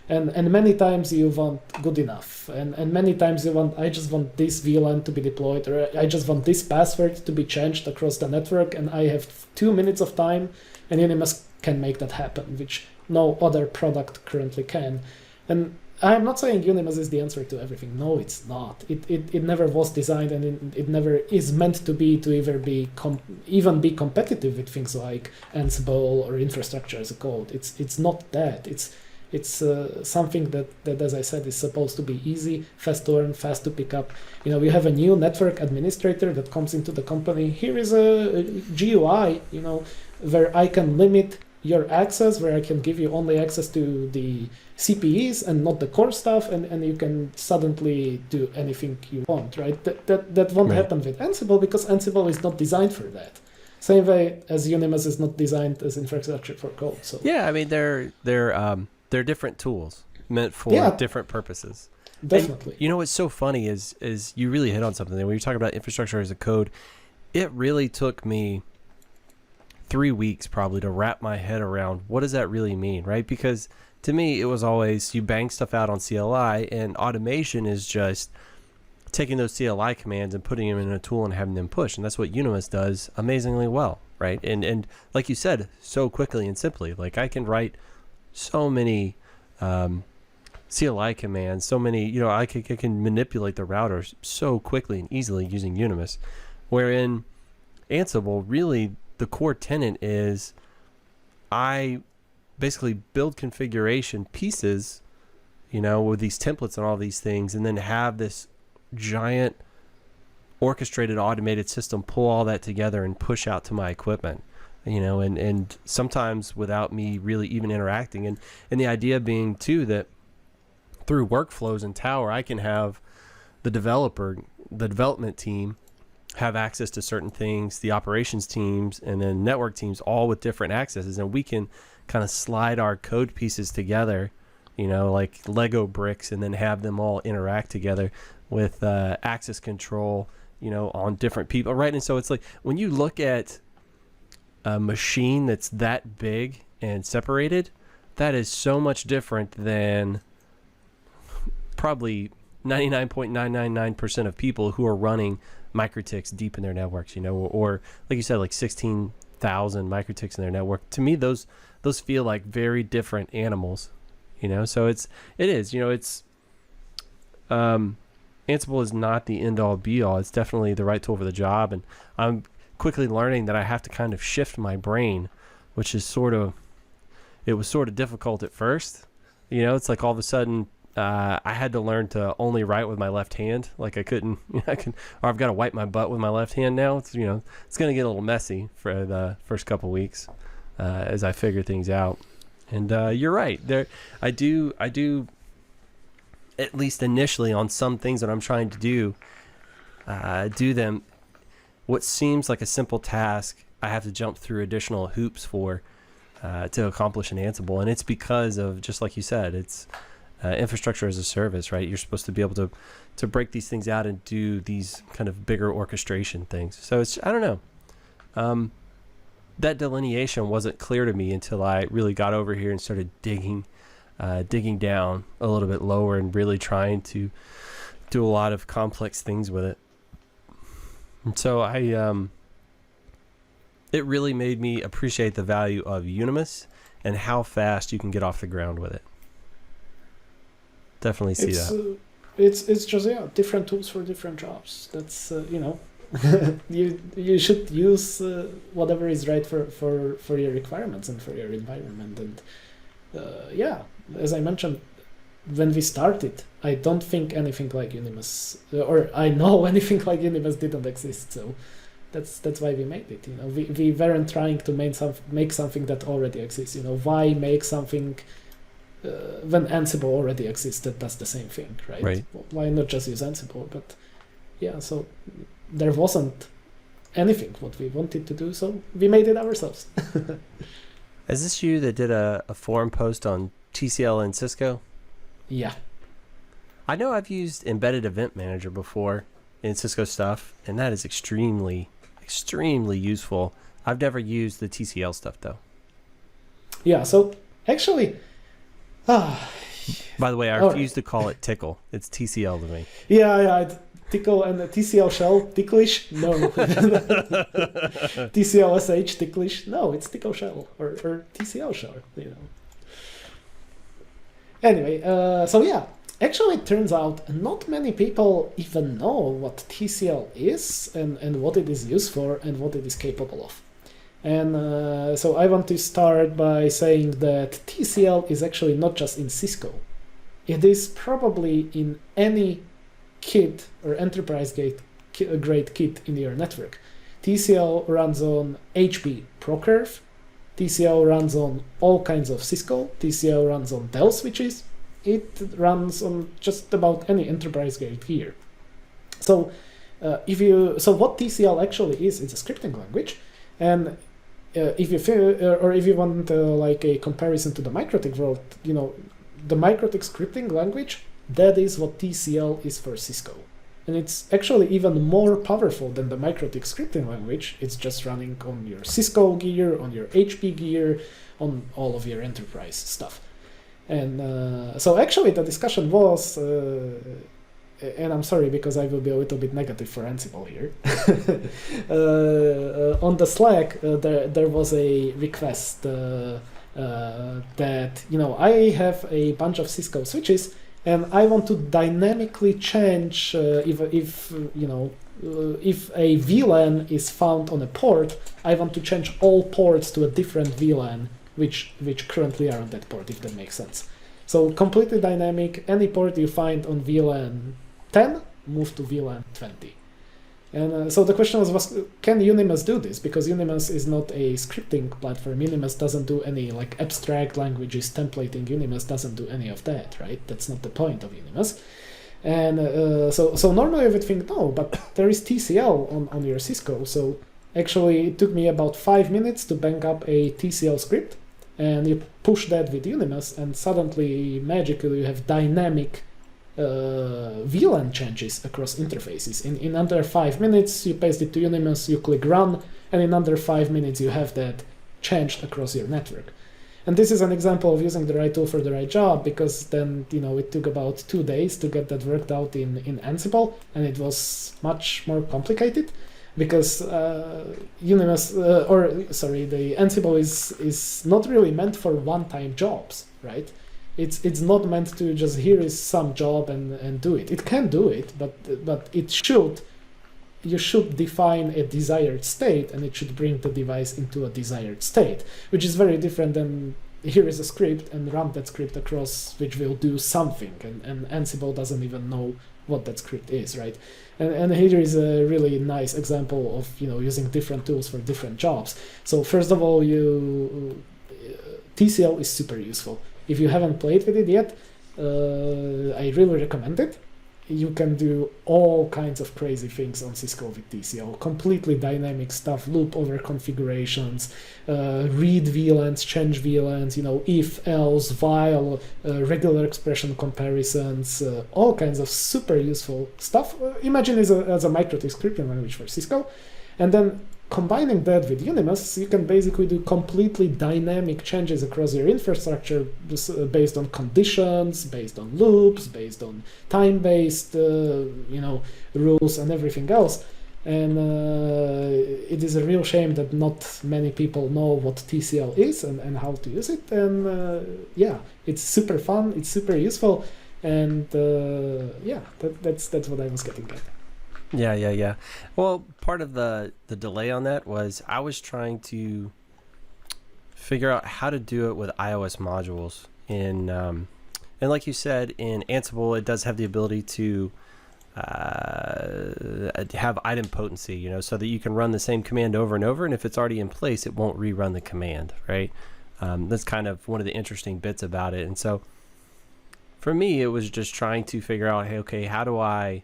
And many times you want good enough, and many times I just want this VLAN to be deployed, or I just want this password to be changed across the network, and I have 2 minutes of time, and Unimus can make that happen, which no other product currently can. And I'm not saying Unimus is the answer to everything. No, it's not. It never was designed, and it never is meant to be even be competitive with things like Ansible or infrastructure as a code. It's not that. It's something that, as I said, is supposed to be easy, fast to learn, fast to pick up. We have a new network administrator that comes into the company. Here is a GUI, where I can limit your access, where I can give you only access to the CPEs and not the core stuff, and you can suddenly do anything you want, right? That won't happen with Ansible, because Ansible is not designed for that. Same way as Unimus is not designed as infrastructure for code. So yeah, they're different tools meant for different purposes. Definitely. And you know what's so funny is you really hit on something there. When you're talking about infrastructure as a code, it really took me 3 weeks probably to wrap my head around what does that really mean, right? Because to me, it was always you bang stuff out on CLI, and automation is just taking those CLI commands and putting them in a tool and having them push. And that's what Unimus does amazingly well, right? And like you said, so quickly and simply. Like I can write so many CLI commands, so many, I can manipulate the routers so quickly and easily using Unimus. Wherein Ansible, really the core tenet is I basically build configuration pieces, with these templates and all these things, and then have this giant orchestrated automated system pull all that together and push out to my equipment, and sometimes without me really even interacting. And the idea being too that through workflows in Tower, I can have the development team have access to certain things, the operations teams, and then network teams all with different accesses, and we can kind of slide our code pieces together, like Lego bricks, and then have them all interact together with access control, on different people, right? And so it's like when you look at a machine that's that big and separated, that is so much different than probably 99.999% of people who are running microtics deep in their networks, or like you said, like 16,000 microtics in their network. To me, those feel like very different animals, so it is Ansible is not the end all be all. It's definitely the right tool for the job. And I'm quickly learning that I have to kind of shift my brain, which is it was sort of difficult at first. It's like all of a sudden, I had to learn to only write with my left hand. Like I couldn't, or I've got to wipe my butt with my left hand now. It's, it's going to get a little messy for the first couple of weeks as I figure things out. And you're right. I do, at least initially on some things that I'm trying to do them. What seems like a simple task, I have to jump through additional hoops for to accomplish in Ansible. And it's because of, just like you said, it's infrastructure as a service, right? You're supposed to be able to break these things out and do these kind of bigger orchestration things. So it's, I don't know. That delineation wasn't clear to me until I really got over here and started digging down a little bit lower and really trying to do a lot of complex things with it. And so it really made me appreciate the value of Unimus and how fast you can get off the ground with it. Definitely see that. It's just different tools for different jobs. That's you should use whatever is right for your requirements and for your environment. And as I mentioned, when we started, I don't think anything like Unimus, or I know anything like Unimus didn't exist. So that's why we made it. We weren't trying to make something that already exists. Why make something when Ansible already existed? That's the same thing, right? Right. Why not just use Ansible? But so there wasn't anything what we wanted to do, so we made it ourselves. Is this you that did a forum post on TCL and Cisco? Yeah. I know I've used Embedded Event Manager before in Cisco stuff, and that is extremely, extremely useful. I've never used the TCL stuff, though. Yeah, so actually... By the way, I refuse to call it Tickle. It's TCL to me. Yeah, Tickle and the TCL shell, ticklish? No. TCL SH, ticklish? No, it's Tickle shell or TCL shell, Anyway, actually it turns out not many people even know what TCL is and what it is used for and what it is capable of. And so I want to start by saying that TCL is actually not just in Cisco. It is probably in any kit or enterprise grade kit in your network. TCL runs on HP ProCurve. TCL runs on all kinds of Cisco. TCL runs on Dell switches. It runs on just about any enterprise grade gear. So what TCL actually is, it's a scripting language. And if you want like a comparison to the MikroTik world, the MikroTik scripting language That is what TCL is for Cisco. And it's actually even more powerful than the MikroTik scripting language. It's just running on your Cisco gear, on your HP gear, on all of your enterprise stuff. And so actually the discussion was, and I'm sorry because I will be a little bit negative for Ansible here. On the Slack, there was a request that, I have a bunch of Cisco switches and I want to dynamically change if a VLAN is found on a port, I want to change all ports to a different VLAN which currently are on that port, if that makes sense. So completely dynamic, any port you find on VLAN 10, move to VLAN 20. And so the question was, can Unimus do this? Because Unimus is not a scripting platform. Unimus doesn't do any like abstract languages, templating. Unimus doesn't do any of that, right? That's not the point of Unimus. And so normally I would think, no, but there is TCL on your Cisco. So actually it took me about 5 minutes to bang up a TCL script, and you push that with Unimus, and suddenly magically you have dynamic VLAN changes across interfaces. In under 5 minutes, you paste it to Unimus, you click run, and in under 5 minutes, you have that changed across your network. And this is an example of using the right tool for the right job, because then, it took about 2 days to get that worked out in Ansible, and it was much more complicated because the Ansible is not really meant for one-time jobs, right? It's not meant to just, here is some job and do it. It can do it, but you should define a desired state, and it should bring the device into a desired state, which is very different than here is a script and run that script across, which will do something, and Ansible doesn't even know what that script is, right? And here is a really nice example of using different tools for different jobs. So first of all, TCL is super useful. If you haven't played with it yet, I really recommend it. You can do all kinds of crazy things on Cisco with TCL. Completely dynamic stuff, loop over configurations, read VLANs, change VLANs, if, else, while, regular expression comparisons, all kinds of super useful stuff. Imagine it as a MikroTik scripting language for Cisco. And then combining that with Unimus, you can basically do completely dynamic changes across your infrastructure based on conditions, based on loops, based on time-based, rules and everything else. And it is a real shame that not many people know what TCL is and how to use it. And it's super fun, it's super useful, and that's what I was getting at. Yeah. Well, part of the delay on that was I was trying to figure out how to do it with iOS modules. And like you said, in Ansible, it does have the ability to have item potency, so that you can run the same command over and over. And if it's already in place, it won't rerun the command, right? That's kind of one of the interesting bits about it. And so for me, it was just trying to figure out, hey, okay, how do I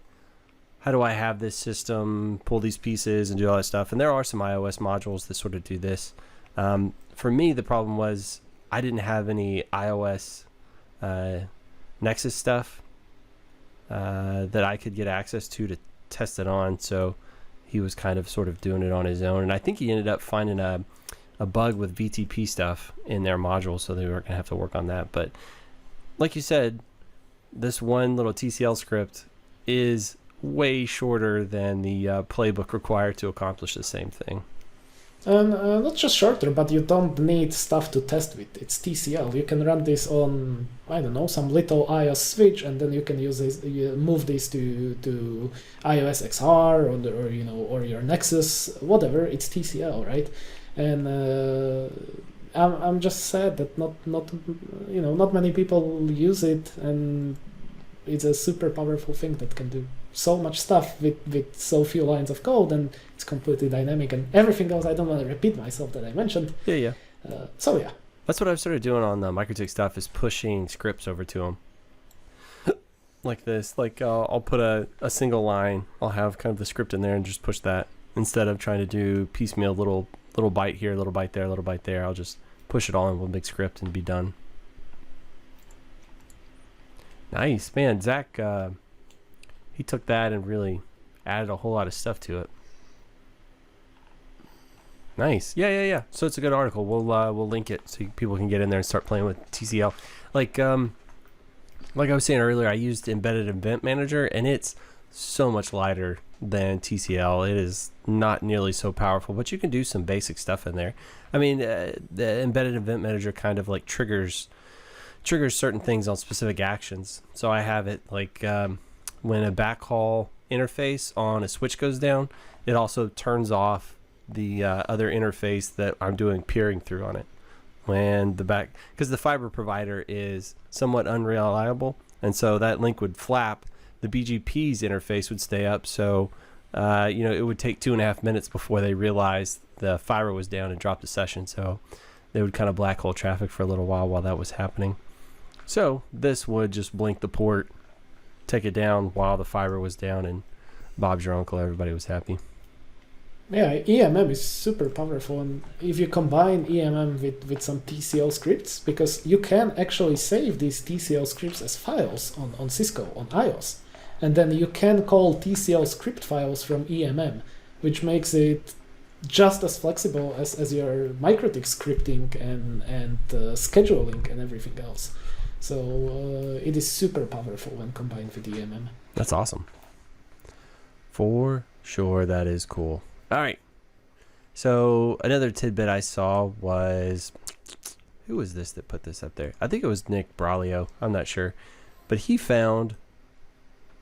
have this system pull these pieces and do all that stuff? And there are some iOS modules that sort of do this. For me, the problem was I didn't have any iOS Nexus stuff that I could get access to test it on. So he was kind of sort of doing it on his own. And I think he ended up finding a bug with VTP stuff in their module, so they were going to have to work on that. But like you said, this one little TCL script is way shorter than the playbook required to accomplish the same thing. And not just shorter, but you don't need stuff to test with. It's TCL. You can run this on, I don't know, some little iOS switch, and then you can use this, move this to iOS XR or your Nexus, whatever. It's TCL, right? And I'm just sad that not many people use it, and it's a super powerful thing that can do so much stuff with so few lines of code, and it's completely dynamic, and everything else I don't want to repeat myself that I mentioned. Yeah. So that's what I've started doing on the MikroTik stuff, is pushing scripts over to them like this. Like I'll put a single line, I'll have kind of the script in there and just push that, instead of trying to do piecemeal little byte here, little byte there, little byte there. I'll just push it all in one big script and be done. Nice, man. Zach, he took that and really added a whole lot of stuff to it. Nice. Yeah. So it's a good article. We'll link it so people can get in there and start playing with TCL. Like I was saying earlier, I used Embedded Event Manager, and it's so much lighter than TCL. It is not nearly so powerful, but you can do some basic stuff in there. I mean, the Embedded Event Manager kind of like triggers certain things on specific actions. So I have it like when a backhaul interface on a switch goes down, it also turns off the other interface that I'm doing peering through on it. When because the fiber provider is somewhat unreliable, and so that link would flap, the BGP's interface would stay up, so it would take 2.5 minutes before they realized the fiber was down and dropped the session, so they would kind of black hole traffic for a little while that was happening. So this would just blink the port, take it down while the fiber was down, and Bob's your uncle, everybody was happy. Yeah, EMM is super powerful, and if you combine EMM with some TCL scripts, because you can actually save these TCL scripts as files on Cisco, on iOS, and then you can call TCL script files from EMM, which makes it just as flexible as your MikroTik scripting and scheduling and everything else. So it is super powerful when combined with EMM. That's awesome. For sure, that is cool. All right. So another tidbit I saw was, who was this that put this up there? I think it was Nick Braulio. I'm not sure. But he found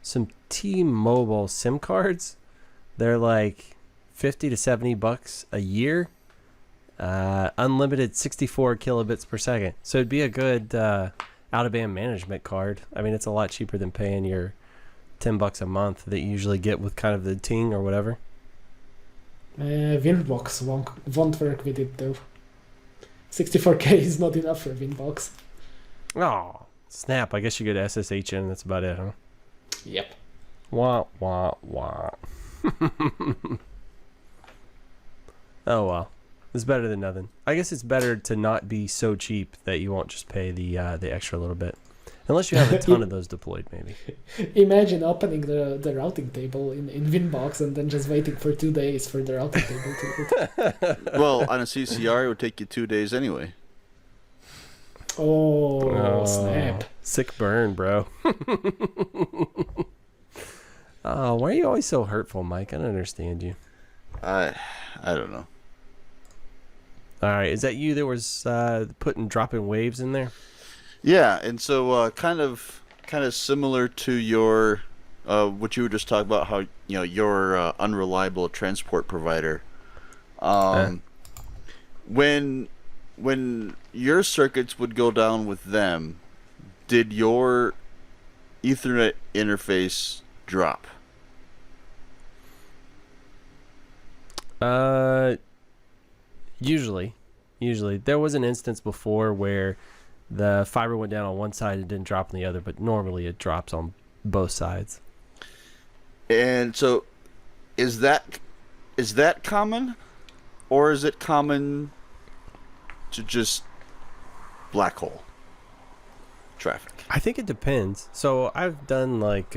some T-Mobile SIM cards. They're like $50 to $70 a year. Unlimited 64 kilobits per second. So it'd be a good out-of-band management card. I mean, it's a lot cheaper than paying your $10 a month that you usually get with kind of the Ting or whatever. Winbox won't work with it though. 64K is not enough for Winbox. Oh, snap. I guess you get SSH in. That's about it, huh? Yep. Wah, wah, wah. Oh, well. It's better than nothing. I guess it's better to not be so cheap that you won't just pay the extra little bit. Unless you have a ton of those deployed, maybe. Imagine opening the routing table in Winbox and then just waiting for 2 days for the routing table to Well, on a CCR, it would take you 2 days anyway. Oh, snap. Sick burn, bro. Oh, why are you always so hurtful, Mike? I don't understand you. I don't know. All right, is that you that was dropping waves in there? Yeah, and so kind of similar to your what you were just talking about, how your unreliable transport provider. When your circuits would go down with them, did your Ethernet interface drop? Usually there was an instance before where the fiber went down on one side and didn't drop on the other, but normally it drops on both sides. And so is that common, or is it common to just black hole traffic? I think it depends. So I've done like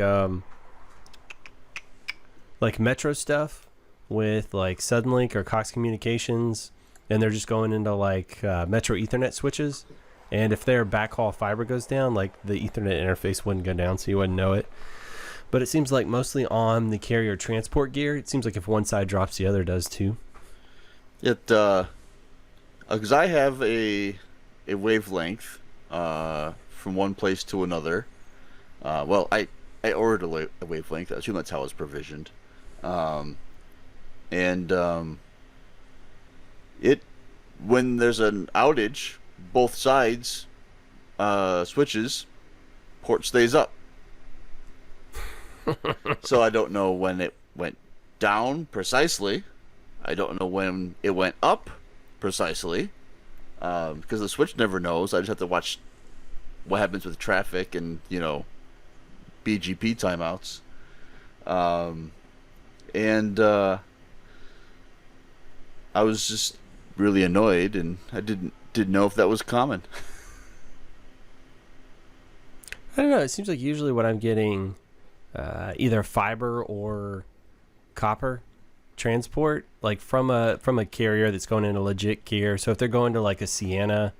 metro stuff with like Suddenlink or Cox Communications, and they're just going into like metro Ethernet switches. And if their backhaul fiber goes down, like the Ethernet interface wouldn't go down, so you wouldn't know it. But it seems like mostly on the carrier transport gear, it seems like if one side drops, the other does too. Because I have a wavelength from one place to another. Well, I ordered a wavelength. I assume that's how it's provisioned. It when there's an outage, both sides switches, port stays up. So I don't know when it went down precisely. I don't know when it went up precisely, because the switch never knows. I just have to watch what happens with traffic and BGP timeouts. I was just really annoyed, and I didn't know if that was common. I don't know. It seems like usually when I'm getting either fiber or copper transport, like from a carrier that's going in a legit carrier. So if they're going to like a Sienna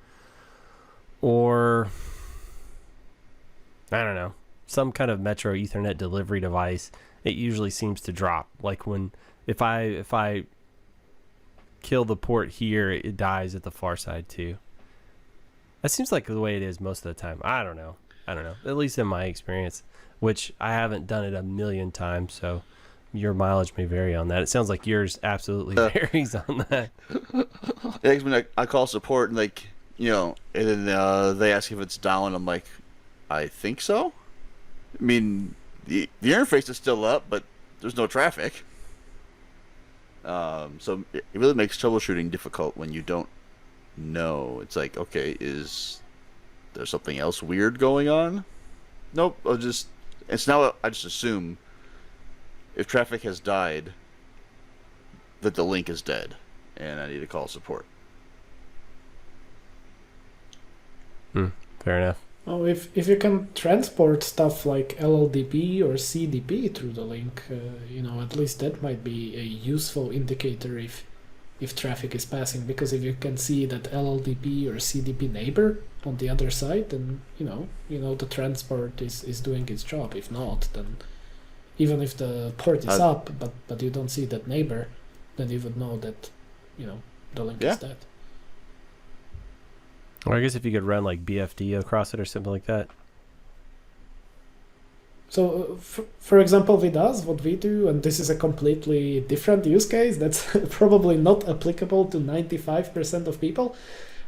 or I don't know, some kind of Metro Ethernet delivery device, it usually seems to drop. Like if I kill the port here, it dies at the far side too. That seems like the way it is most of the time. I don't know. At least in my experience, which I haven't done it a million times, so your mileage may vary on that. It sounds like yours absolutely varies on that. Yeah, 'cause when I call support and like, and then they ask if it's down, I'm like, I think so. I mean, the interface is still up, but there's no traffic. So it really makes troubleshooting difficult when you don't know. It's like, okay, is there something else weird going on? Nope. I just assume if traffic has died that the link is dead and I need to call support. Fair enough. Oh, if you can transport stuff like LLDP or CDP through the link, at least that might be a useful indicator if traffic is passing. Because if you can see that LLDP or CDP neighbor on the other side, then the transport is doing its job. If not, then even if the port is up, but you don't see that neighbor, then you would know that the link is dead. Or I guess if you could run like BFD across it or something like that. So, for example, with us, what we do, and this is a completely different use case that's probably not applicable to 95% of people.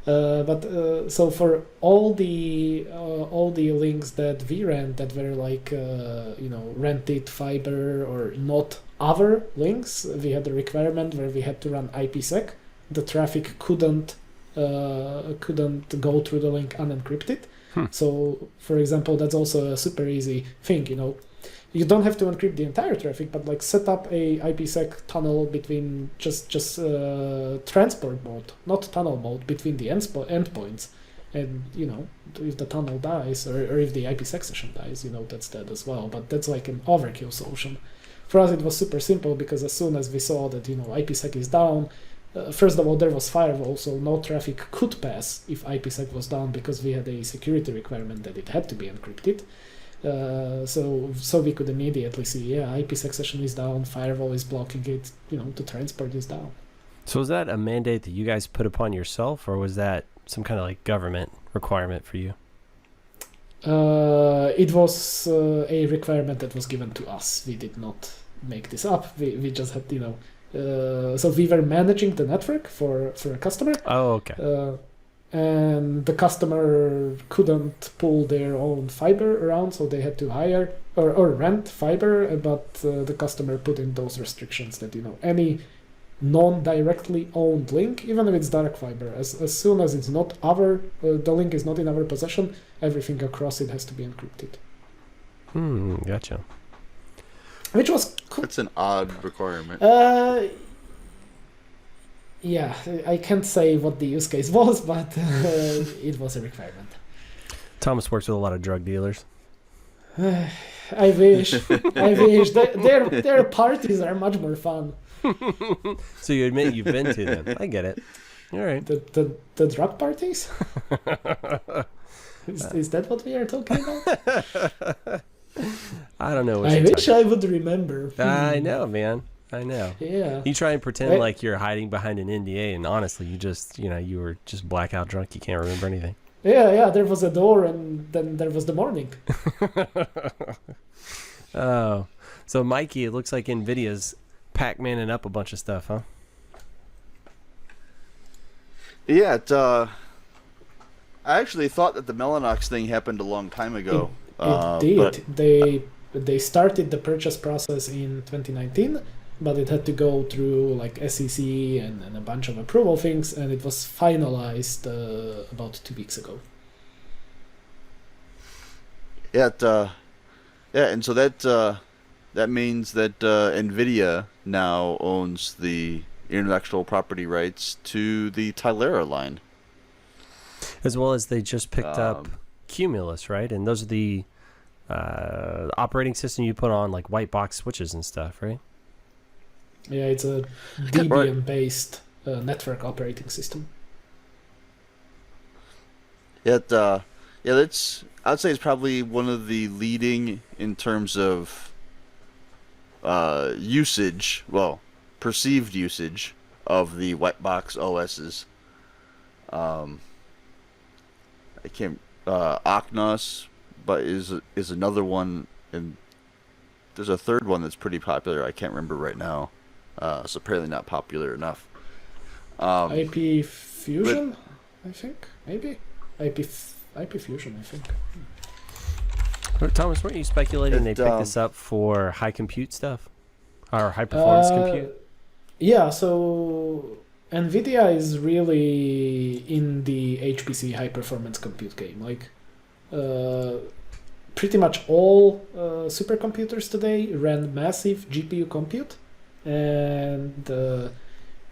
But so for all the links that we ran that were like rented fiber or not other links, we had a requirement where we had to run IPsec. The traffic couldn't go through the link unencrypted. So, for example, that's also a super easy thing. You don't have to encrypt the entire traffic, but like set up a IPsec tunnel between just transport mode, not tunnel mode, between the endpoints. And if the tunnel dies or if the IPsec session dies, that's dead as well. But that's like an overkill solution. For us, it was super simple because as soon as we saw that IPsec is down. First of all, there was firewall, so no traffic could pass if IPsec was down because we had a security requirement that it had to be encrypted. So we could immediately see, IPsec session is down, firewall is blocking it, the transport is down. So was that a mandate that you guys put upon yourself, or was that some kind of like government requirement for you? It was a requirement that was given to us. We did not make this up. We just had, so we were managing the network for a customer. Oh, okay. And the customer couldn't pull their own fiber around, so they had to hire or rent fiber. But the customer put in those restrictions that any non-directly owned link, even if it's dark fiber, as soon as it's not the link is not in our possession, everything across it has to be encrypted. Gotcha. Which was cool. That's an odd requirement. Yeah, I can't say what the use case was, but it was a requirement. Thomas works with a lot of drug dealers. I wish. Their parties are much more fun. So you admit you've been to them. I get it. All right. The drug parties? Is that what we are talking about? I don't know. I wish I would remember. I know, man. I know. Yeah. You try and pretend like you're hiding behind an NDA, and honestly, you just, you were just blackout drunk. You can't remember anything. Yeah. There was a door, and then there was the morning. Oh, so Mikey, it looks like NVIDIA's Pac-Maning up a bunch of stuff, huh? Yeah. I actually thought that the Mellanox thing happened a long time ago. It did. But they started the purchase process in 2019, but it had to go through like SEC and a bunch of approval things, and it was finalized about 2 weeks ago. Yeah, and so that means that NVIDIA now owns the intellectual property rights to the Tylera line. As well as they just picked up Cumulus, right? And those are the operating system you put on like white box switches and stuff, right? Yeah, it's a Debian-based network operating system. That's I'd say it's probably one of the leading in terms of usage, well, perceived usage of the white box OSs. I can't Oknos, but is another one, and there's a third one that's pretty popular. I can't remember right now. It's apparently not popular enough. IP Fusion, I think, maybe IP Fusion, I think. Thomas, weren't you speculating they picked this up for high compute stuff or high performance compute? Yeah, so NVIDIA is really in the HPC high performance compute game. Like, pretty much all supercomputers today run massive GPU compute, and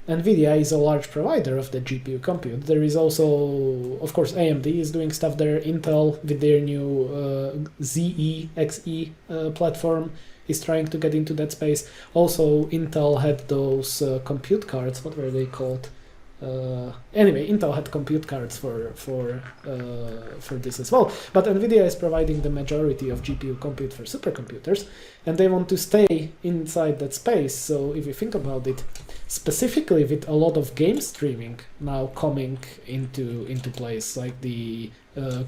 NVIDIA is a large provider of the GPU compute. There is also, of course, AMD is doing stuff there. Intel, with their new ZE XE platform, is trying to get into that space. Also, Intel had those compute cards. What were they called? Anyway, Intel had compute cards for this as well. But NVIDIA is providing the majority of GPU compute for supercomputers, and they want to stay inside that space. So if you think about it, specifically with a lot of game streaming now coming into place, like the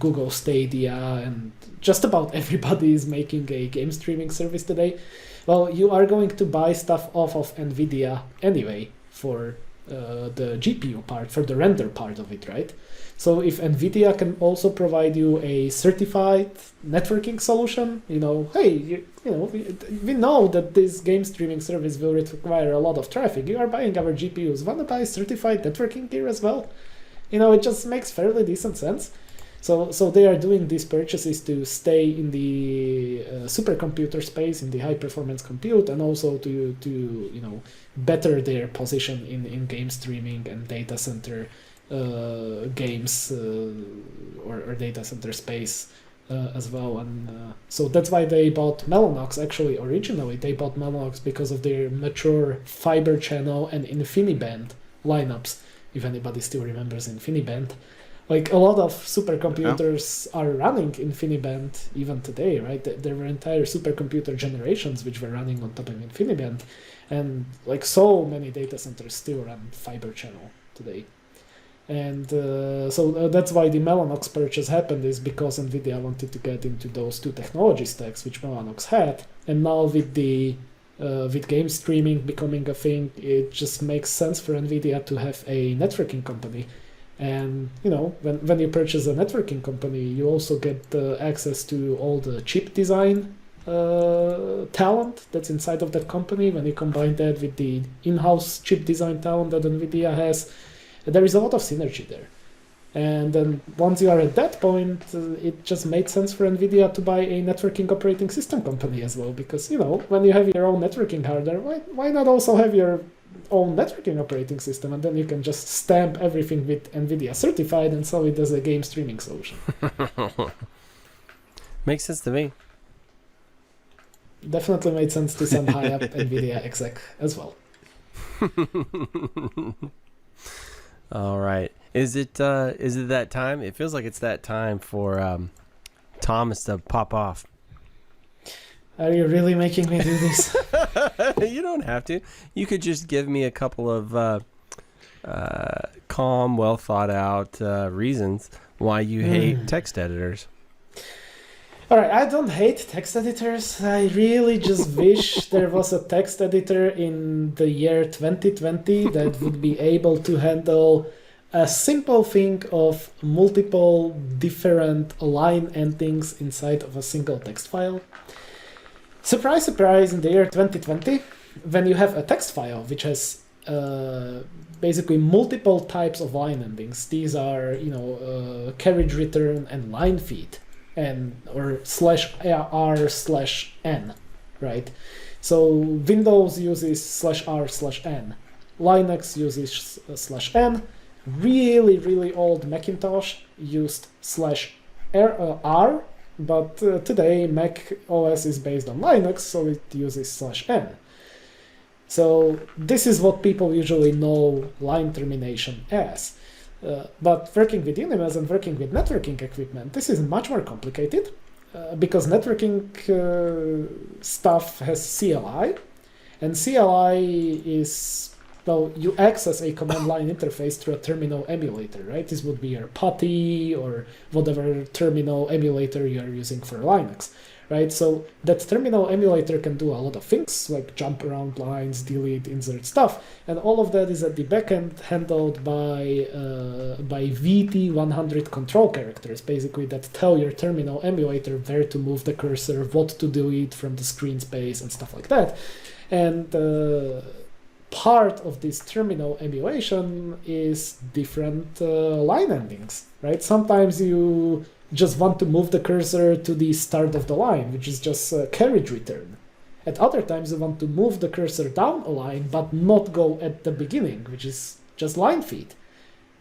Google Stadia, and just about everybody is making a game streaming service today. Well, you are going to buy stuff off of NVIDIA anyway for the GPU part, for the render part of it, right? So if NVIDIA can also provide you a certified networking solution, hey, we know that this game streaming service will require a lot of traffic. You are buying our GPUs. Want to buy certified networking gear as well? It just makes fairly decent sense. So they are doing these purchases to stay in the supercomputer space, in the high performance compute, and also to better their position in game streaming and data center games or data center space as well. And so that's why they bought Mellanox. Actually, originally they bought Mellanox because of their mature fiber channel and InfiniBand lineups. If anybody still remembers InfiniBand. Like, a lot of supercomputers are running InfiniBand even today, right? There were entire supercomputer generations which were running on top of InfiniBand, and like so many data centers still run fiber channel today. And so that's why the Mellanox purchase happened, is because NVIDIA wanted to get into those two technology stacks which Mellanox had, and now with with game streaming becoming a thing, it just makes sense for NVIDIA to have a networking company. And when you purchase a networking company, you also get access to all the chip design talent that's inside of that company. When you combine that with the in-house chip design talent that NVIDIA has, there is a lot of synergy there. And then once you are at that point, it just made sense for NVIDIA to buy a networking operating system company as well, because when you have your own networking hardware, why not also have your own networking operating system, and then you can just stamp everything with NVIDIA certified and sell it as a game streaming solution. Makes sense to me. Definitely made sense to some high up NVIDIA exec as well. All right. Is it that time? It feels like it's that time for Thomas to pop off. Are you really making me do this? You don't have to. You could just give me a couple of calm, well thought out reasons why you hate text editors. All right, I don't hate text editors. I really just wish there was a text editor in the year 2020 that would be able to handle a simple thing of multiple different line endings inside of a single text file. Surprise, surprise, in the year 2020, when you have a text file which has basically multiple types of line endings, these are, carriage return and line feed, or /r/n, right? So Windows uses /r/n, Linux uses /n, really, really old Macintosh used /r, but today Mac OS is based on Linux, so it uses /n. So this is what people usually know line termination as. But working with Unimus and working with networking equipment, this is much more complicated because networking stuff has CLI, and CLI is, well, you access a command line interface through a terminal emulator, right? This would be your PuTTY or whatever terminal emulator you are using for Linux, right? So that terminal emulator can do a lot of things like jump around lines, delete, insert stuff, and all of that is at the backend handled by VT100 control characters, basically, that tell your terminal emulator where to move the cursor, what to delete from the screen space, and stuff like that. And part of this terminal emulation is different line endings, right? Sometimes you just want to move the cursor to the start of the line, which is just a carriage return. At other times, you want to move the cursor down a line, but not go at the beginning, which is just line feed.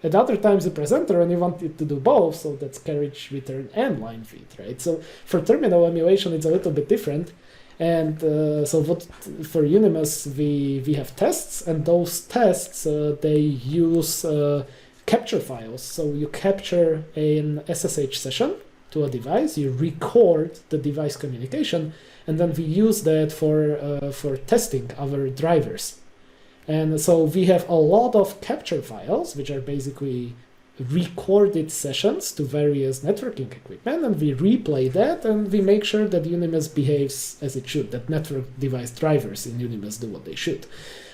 At other times, you press enter and you want it to do both, so that's carriage return and line feed, right? So for terminal emulation, it's a little bit different. And so what for Unimus, we have tests, and those tests, they use capture files. So you capture an SSH session to a device, you record the device communication, and then we use that for testing our drivers. And so we have a lot of capture files, which are basically recorded sessions to various networking equipment, and we replay that, and we make sure that Unimus behaves as it should, that network device drivers in Unimus do what they should.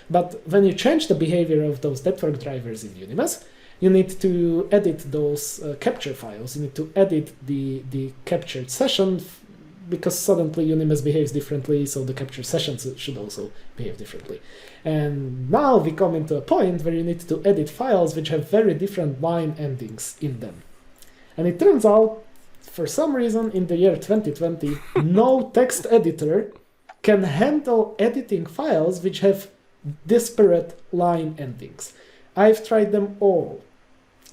But when you change the behavior of those network drivers in Unimus, you need to edit those capture files. You need to edit the captured session, because suddenly Unimus behaves differently, so the capture sessions should also behave differently. And now we come into a point where you need to edit files which have very different line endings in them. And it turns out, for some reason, in the year 2020, no text editor can handle editing files which have disparate line endings. I've tried them all.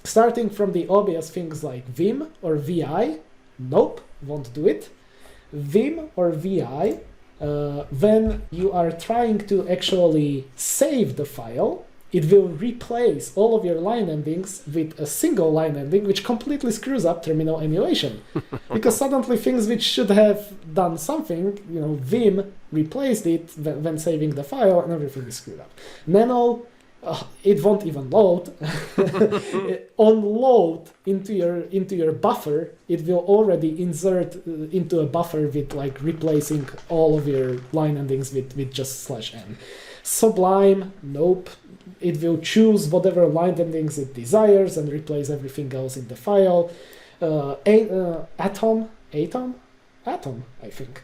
Starting from the obvious things like Vim or VI, nope, won't do it. Vim or VI, when you are trying to actually save the file, it will replace all of your line endings with a single line ending, which completely screws up terminal emulation. Because suddenly things which should have done something, Vim replaced it when saving the file, and everything is screwed up. Nano, it won't even load. On load into your buffer, it will already insert into a buffer with replacing all of your line endings with just /n. Sublime, nope. It will choose whatever line endings it desires and replace everything else in the file. Atom, I think.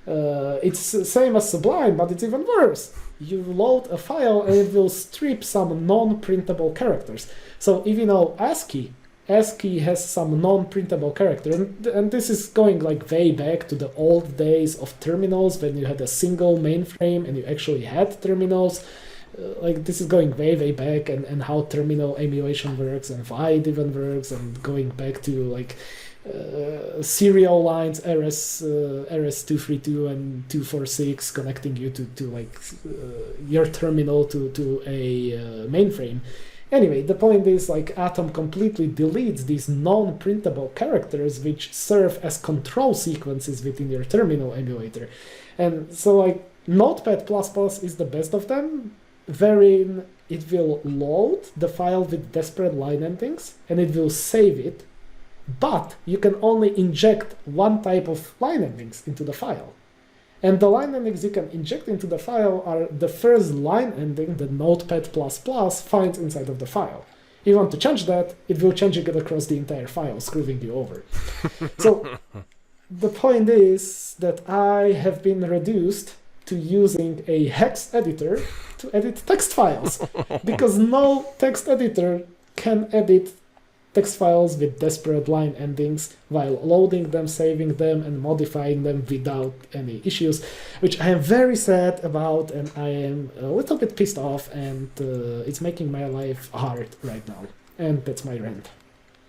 It's the same as Sublime, but it's even worse. You load a file and it will strip some non-printable characters. So if you know ASCII has some non-printable character, and this is going way back to the old days of terminals when you had a single mainframe and you actually had terminals. This is going way back, and how terminal emulation works and why it even works, and going back to serial lines, RS232 and 246, connecting you to your terminal to a mainframe. Anyway, the point is Atom completely deletes these non-printable characters which serve as control sequences within your terminal emulator. And so Notepad++ is the best of them, wherein it will load the file with disparate line endings and it will save it. But you can only inject one type of line endings into the file. And the line endings you can inject into the file are the first line ending that Notepad++ finds inside of the file. If you want to change that, it will change it across the entire file, screwing you over. So the point is that I have been reduced to using a hex editor to edit text files, because no text editor can edit text files with disparate line endings while loading them, saving them, and modifying them without any issues, which I am very sad about, and I am a little bit pissed off, and it's making my life hard right now. And that's my rant.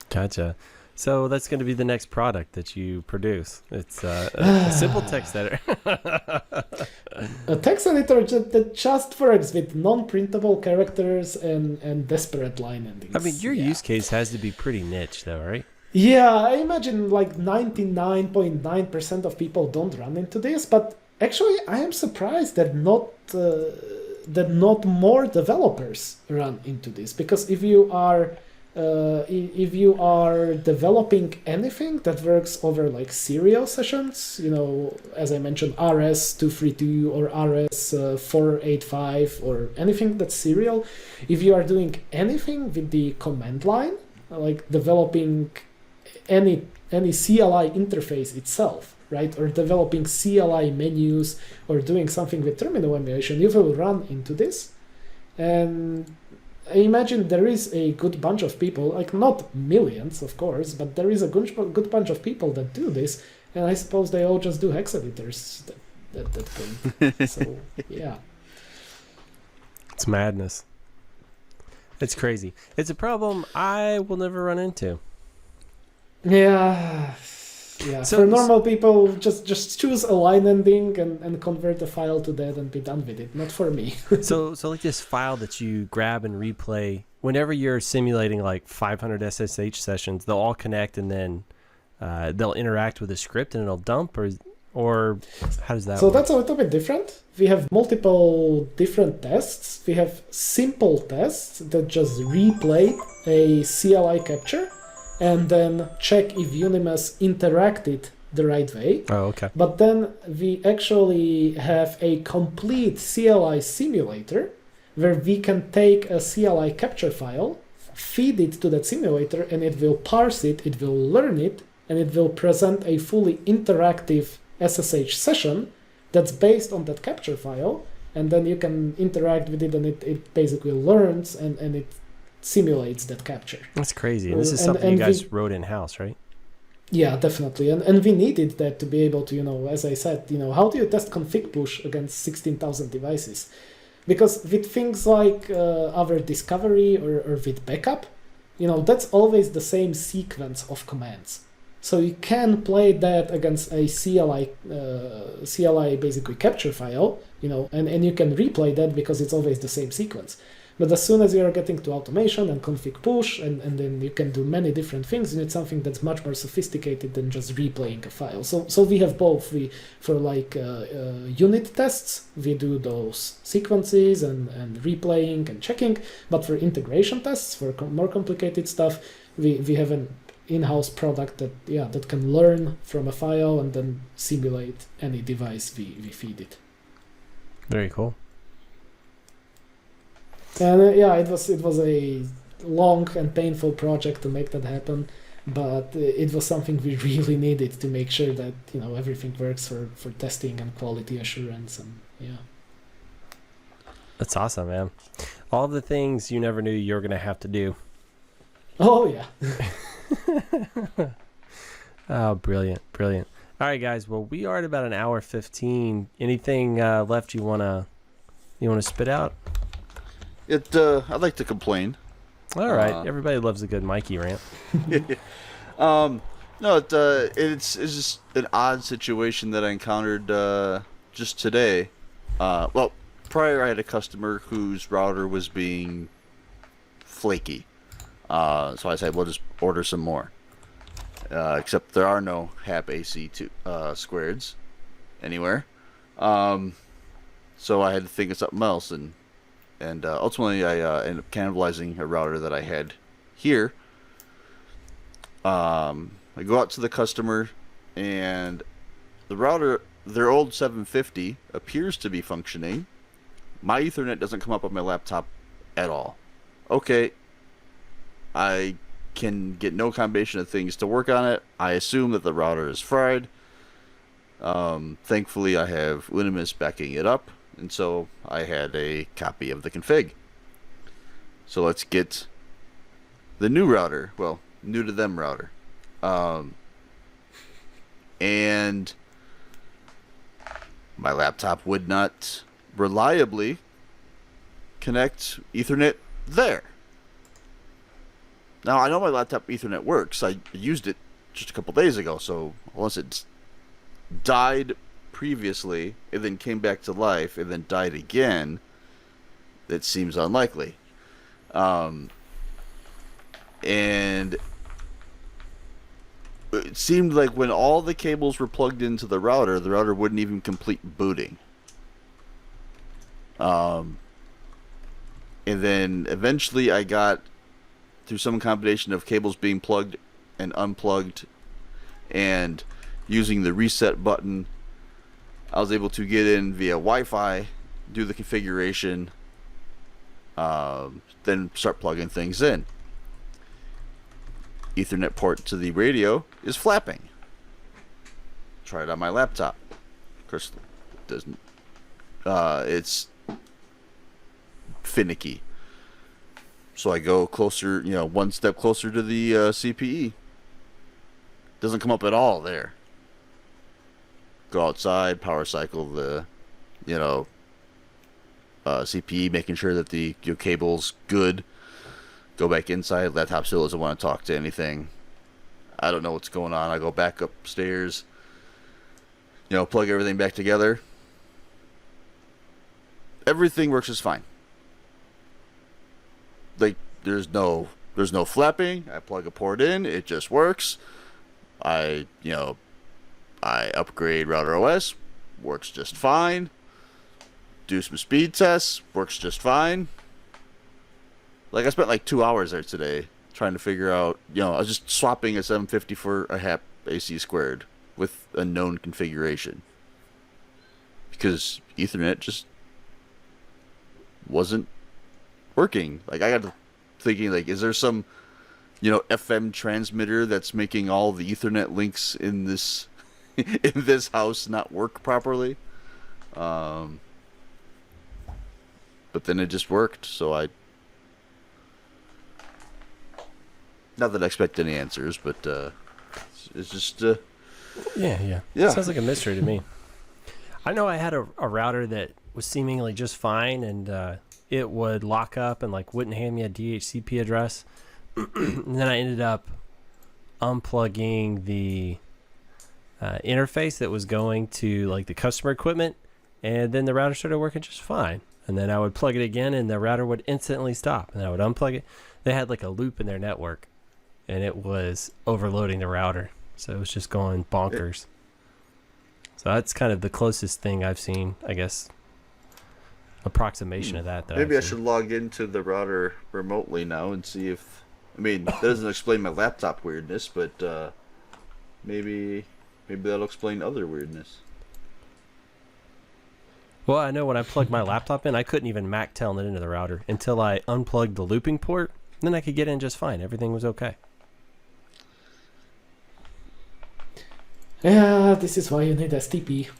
Gotcha. So that's going to be the next product that you produce. It's a simple text editor. A text editor that just works with non-printable characters and desperate line endings. I mean, your use case has to be pretty niche, though, right? Yeah, I imagine like 99.9% of people don't run into this, but actually I am surprised that not more developers run into this, because if you are developing anything that works over like serial sessions, as I mentioned, RS-232 or RS-485 or anything that's serial, if you are doing anything with the command line, like developing any CLI interface itself, right, or developing CLI menus or doing something with terminal emulation, you will run into this. And I imagine there is a good bunch of people, like not millions, of course, but there is a good bunch of people that do this, and I suppose they all just do hex editors that thing. So, yeah. It's madness. It's crazy. It's a problem I will never run into. Yeah. So for normal people, just choose a line ending and convert the file to that and be done with it. Not for me. So like this file that you grab and replay, whenever you're simulating like 500 SSH sessions, they'll all connect and then they'll interact with the script and it'll dump, or how does that work? That's a little bit different. We have multiple different tests. We have simple tests that just replay a CLI capture and then check if Unimus interacted the right way. Oh, okay. But then we actually have a complete CLI simulator where we can take a CLI capture file, feed it to that simulator, and it will parse it, it will learn it, and it will present a fully interactive SSH session that's based on that capture file, and then you can interact with it, and it basically learns and it simulates that capture. That's crazy. And this is something you guys wrote in-house, right? Yeah, definitely. And we needed that to be able to, as I said, how do you test config push against 16,000 devices? Because with things like our discovery or with backup, that's always the same sequence of commands. So you can play that against a CLI basically capture file, and you can replay that because it's always the same sequence. But as soon as you are getting to automation and config push, and then you can do many different things, you need something that's much more sophisticated than just replaying a file. So we have both. For unit tests, we do those sequences and replaying and checking. But for integration tests, for more complicated stuff, we have an in-house product that can learn from a file and then simulate any device we feed it. Very cool. And it was a long and painful project to make that happen, but it was something we really needed to make sure that everything works for testing and quality assurance, and That's awesome, man. All the things you never knew you were gonna have to do. Oh yeah. Oh, brilliant. All right, guys. Well, we are at about an hour 15. Anything left you wanna spit out? I'd like to complain. All right. Everybody loves a good Mikey rant. No, it's just an odd situation that I encountered just today. Well, prior I had a customer whose router was being flaky. So I said, we'll just order some more. Except there are no HAP AC squareds anywhere. So I had to think of something else, and ultimately I ended up cannibalizing a router that I had here. I go out to the customer, and the router, their old 750, appears to be functioning. My Ethernet doesn't come up on my laptop at all. Okay, I can get no combination of things to work on it. I assume that the router is fried. Thankfully, I have Unimus backing it up, and so I had a copy of the config. So let's get the new router, well, new to them router. And my laptop would not reliably connect Ethernet there. Now, I know my laptop Ethernet works. I used it just a couple days ago, so unless it died previously, and then came back to life, and then died again, that seems unlikely. And it seemed like when all the cables were plugged into the router wouldn't even complete booting. And then eventually I got, through some combination of cables being plugged and unplugged and using the reset button, I was able to get in via Wi-Fi, do the configuration, then start plugging things in. Ethernet port to the radio is flapping. Try it on my laptop. Of course, it doesn't. It's finicky. So I go closer, one step closer to the CPE. Doesn't come up at all there. Go outside, power cycle the, CPE, making sure that the cable's good. Go back inside. Laptop still doesn't want to talk to anything. I don't know what's going on. I go back upstairs. Plug everything back together. Everything works just fine. Like there's no flapping. I plug a port in. It just works. I upgrade router OS. Works just fine. Do some speed tests. Works just fine. Like, I spent like 2 hours there today trying to figure out, I was just swapping a 750 for a HAP AC squared with a known configuration. Because Ethernet just wasn't working. Like, I got to thinking, like, is there some, FM transmitter that's making all the Ethernet links in this house not work properly? But then it just worked, so not that I expect any answers, but it's just... Yeah. Sounds like a mystery to me. I know I had a router that was seemingly just fine, and it would lock up and wouldn't hand me a DHCP address. And then I ended up unplugging the interface that was going to the customer equipment, and then the router started working just fine. And then I would plug it again, and the router would instantly stop. And I would unplug it. They had a loop in their network, and it was overloading the router. So it was just going bonkers. So that's kind of the closest thing I've seen, I guess, approximation of that. Maybe I should log into the router remotely now and see if... that doesn't explain my laptop weirdness, but maybe that'll explain other weirdness. Well, I know when I plugged my laptop in, I couldn't even MAC-tel it into the router until I unplugged the looping port. Then I could get in just fine. Everything was okay. Yeah, this is why you need STP.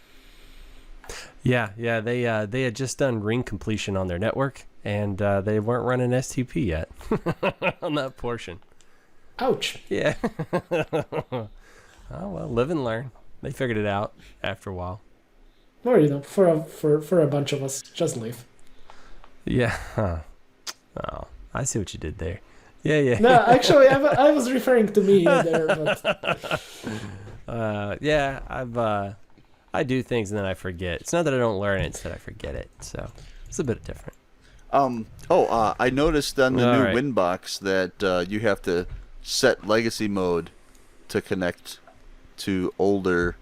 Yeah. They had just done ring completion on their network, and they weren't running STP yet on that portion. Ouch. Yeah. Oh well, live and learn. They figured it out after a while. Or for a bunch of us, just leave. Yeah. Huh. Oh, I see what you did there. Yeah. No, actually, I was referring to me there, but. Yeah, I do things and then I forget. It's not that I don't learn it; it's that I forget it. So it's a bit different. I noticed on the new Winbox that you have to set legacy mode to connect to older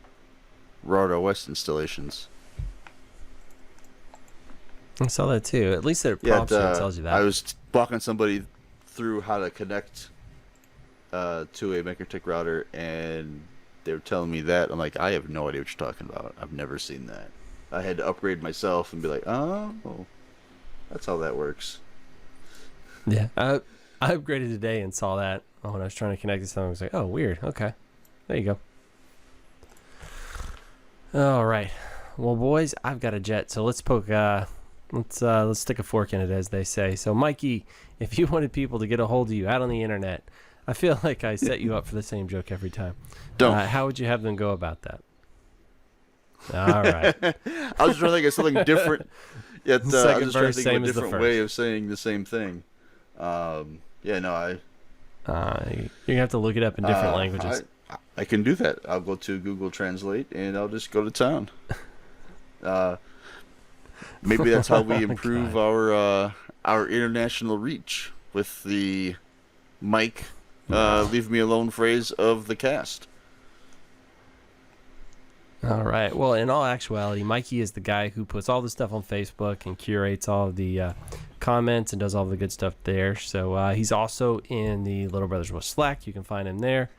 router OS installations. I saw that too. At least it prompts you and tells you that. I was walking somebody through how to connect to a MakerTech router, and they were telling me that. I'm like, I have no idea what you're talking about. I've never seen that. I had to upgrade myself and be like, oh, that's how that works. Yeah, I upgraded today and saw that when I was trying to connect to something. I was like, oh, weird. Okay, there you go. All right. Well, boys, I've got a jet, so let's poke. Let's stick a fork in it, as they say. So, Mikey, if you wanted people to get a hold of you out on the internet, I feel like I set you up for the same joke every time. Don't. How would you have them go about that? All right. I was trying to think of something different. Yet I was just trying to think same of a as the different first. way of saying the same thing. You're gonna have to look it up in different languages. I can do that. I'll go to Google Translate and I'll just go to town. Maybe that's how we improve our international reach with the Mike leave me alone phrase of the cast. All right. Well, in all actuality, Mikey is the guy who puts all the stuff on Facebook and curates all of the comments and does all the good stuff there. So he's also in the Little Brothers Wisp Slack. You can find him there.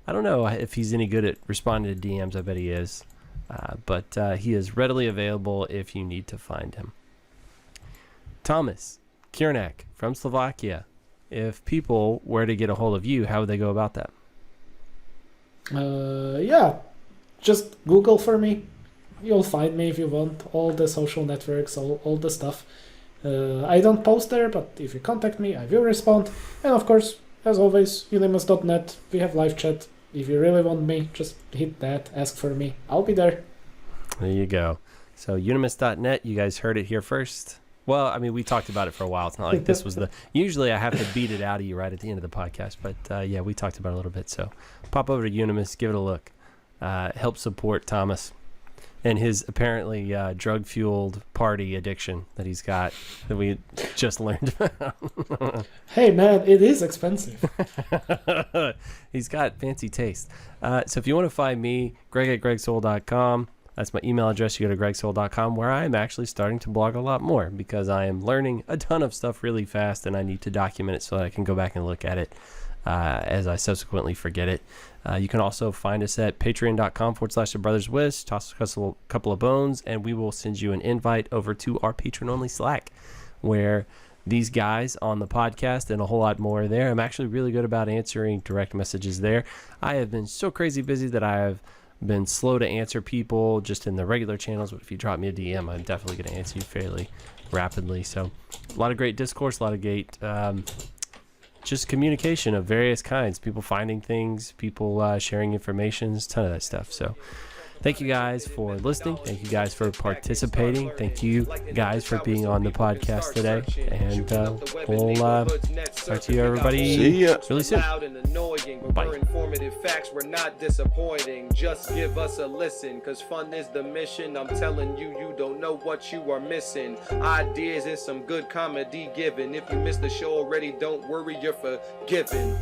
I don't know if he's any good at responding to DMs. I bet he is. But he is readily available if you need to find him. Tomas Kiernak from Slovakia. If people were to get a hold of you, how would they go about that? Yeah. Just Google for me. You'll find me if you want. All the social networks, all the stuff. I don't post there, but if you contact me, I will respond. And of course, as always, unimus.net. We have live chat. If you really want me, just hit that. Ask for me. I'll be there. There you go. So unimus.net, you guys heard it here first. Well, I mean, we talked about it for a while. It's not like this was the... Usually I have to beat it out of you right at the end of the podcast. But yeah, we talked about it a little bit. So pop over to Unimus, give it a look. Help support Tomas and his apparently drug-fueled party addiction that he's got that we just learned about. Hey, man, it is expensive. He's got fancy taste. So if you want to find me, greg@gregsoul.com. That's my email address. You go to gregsoul.com, where I am actually starting to blog a lot more because I am learning a ton of stuff really fast, and I need to document it so that I can go back and look at it as I subsequently forget it. You can also find us at patreon.com/thebrotherswisp. Toss us a couple of bones, and we will send you an invite over to our patron-only Slack, where these guys on the podcast and a whole lot more are there. I'm actually really good about answering direct messages there. I have been so crazy busy that I have been slow to answer people just in the regular channels, but if you drop me a DM, I'm definitely going to answer you fairly rapidly. So a lot of great discourse, a lot of great just communication of various kinds, people finding things, people sharing information, a ton of that stuff. So thank you guys for listening. Thank you guys for participating. Thank you guys for being on the podcast today. And we'll talk to you, everybody, See ya. really soon. Loud and annoying, but we're informative facts, we're not disappointing. Just give us a listen, cause fun is the mission. I'm telling you, you don't know what you are missing. Ideas and some good comedy given. If you missed the show already, don't worry, you're forgiven.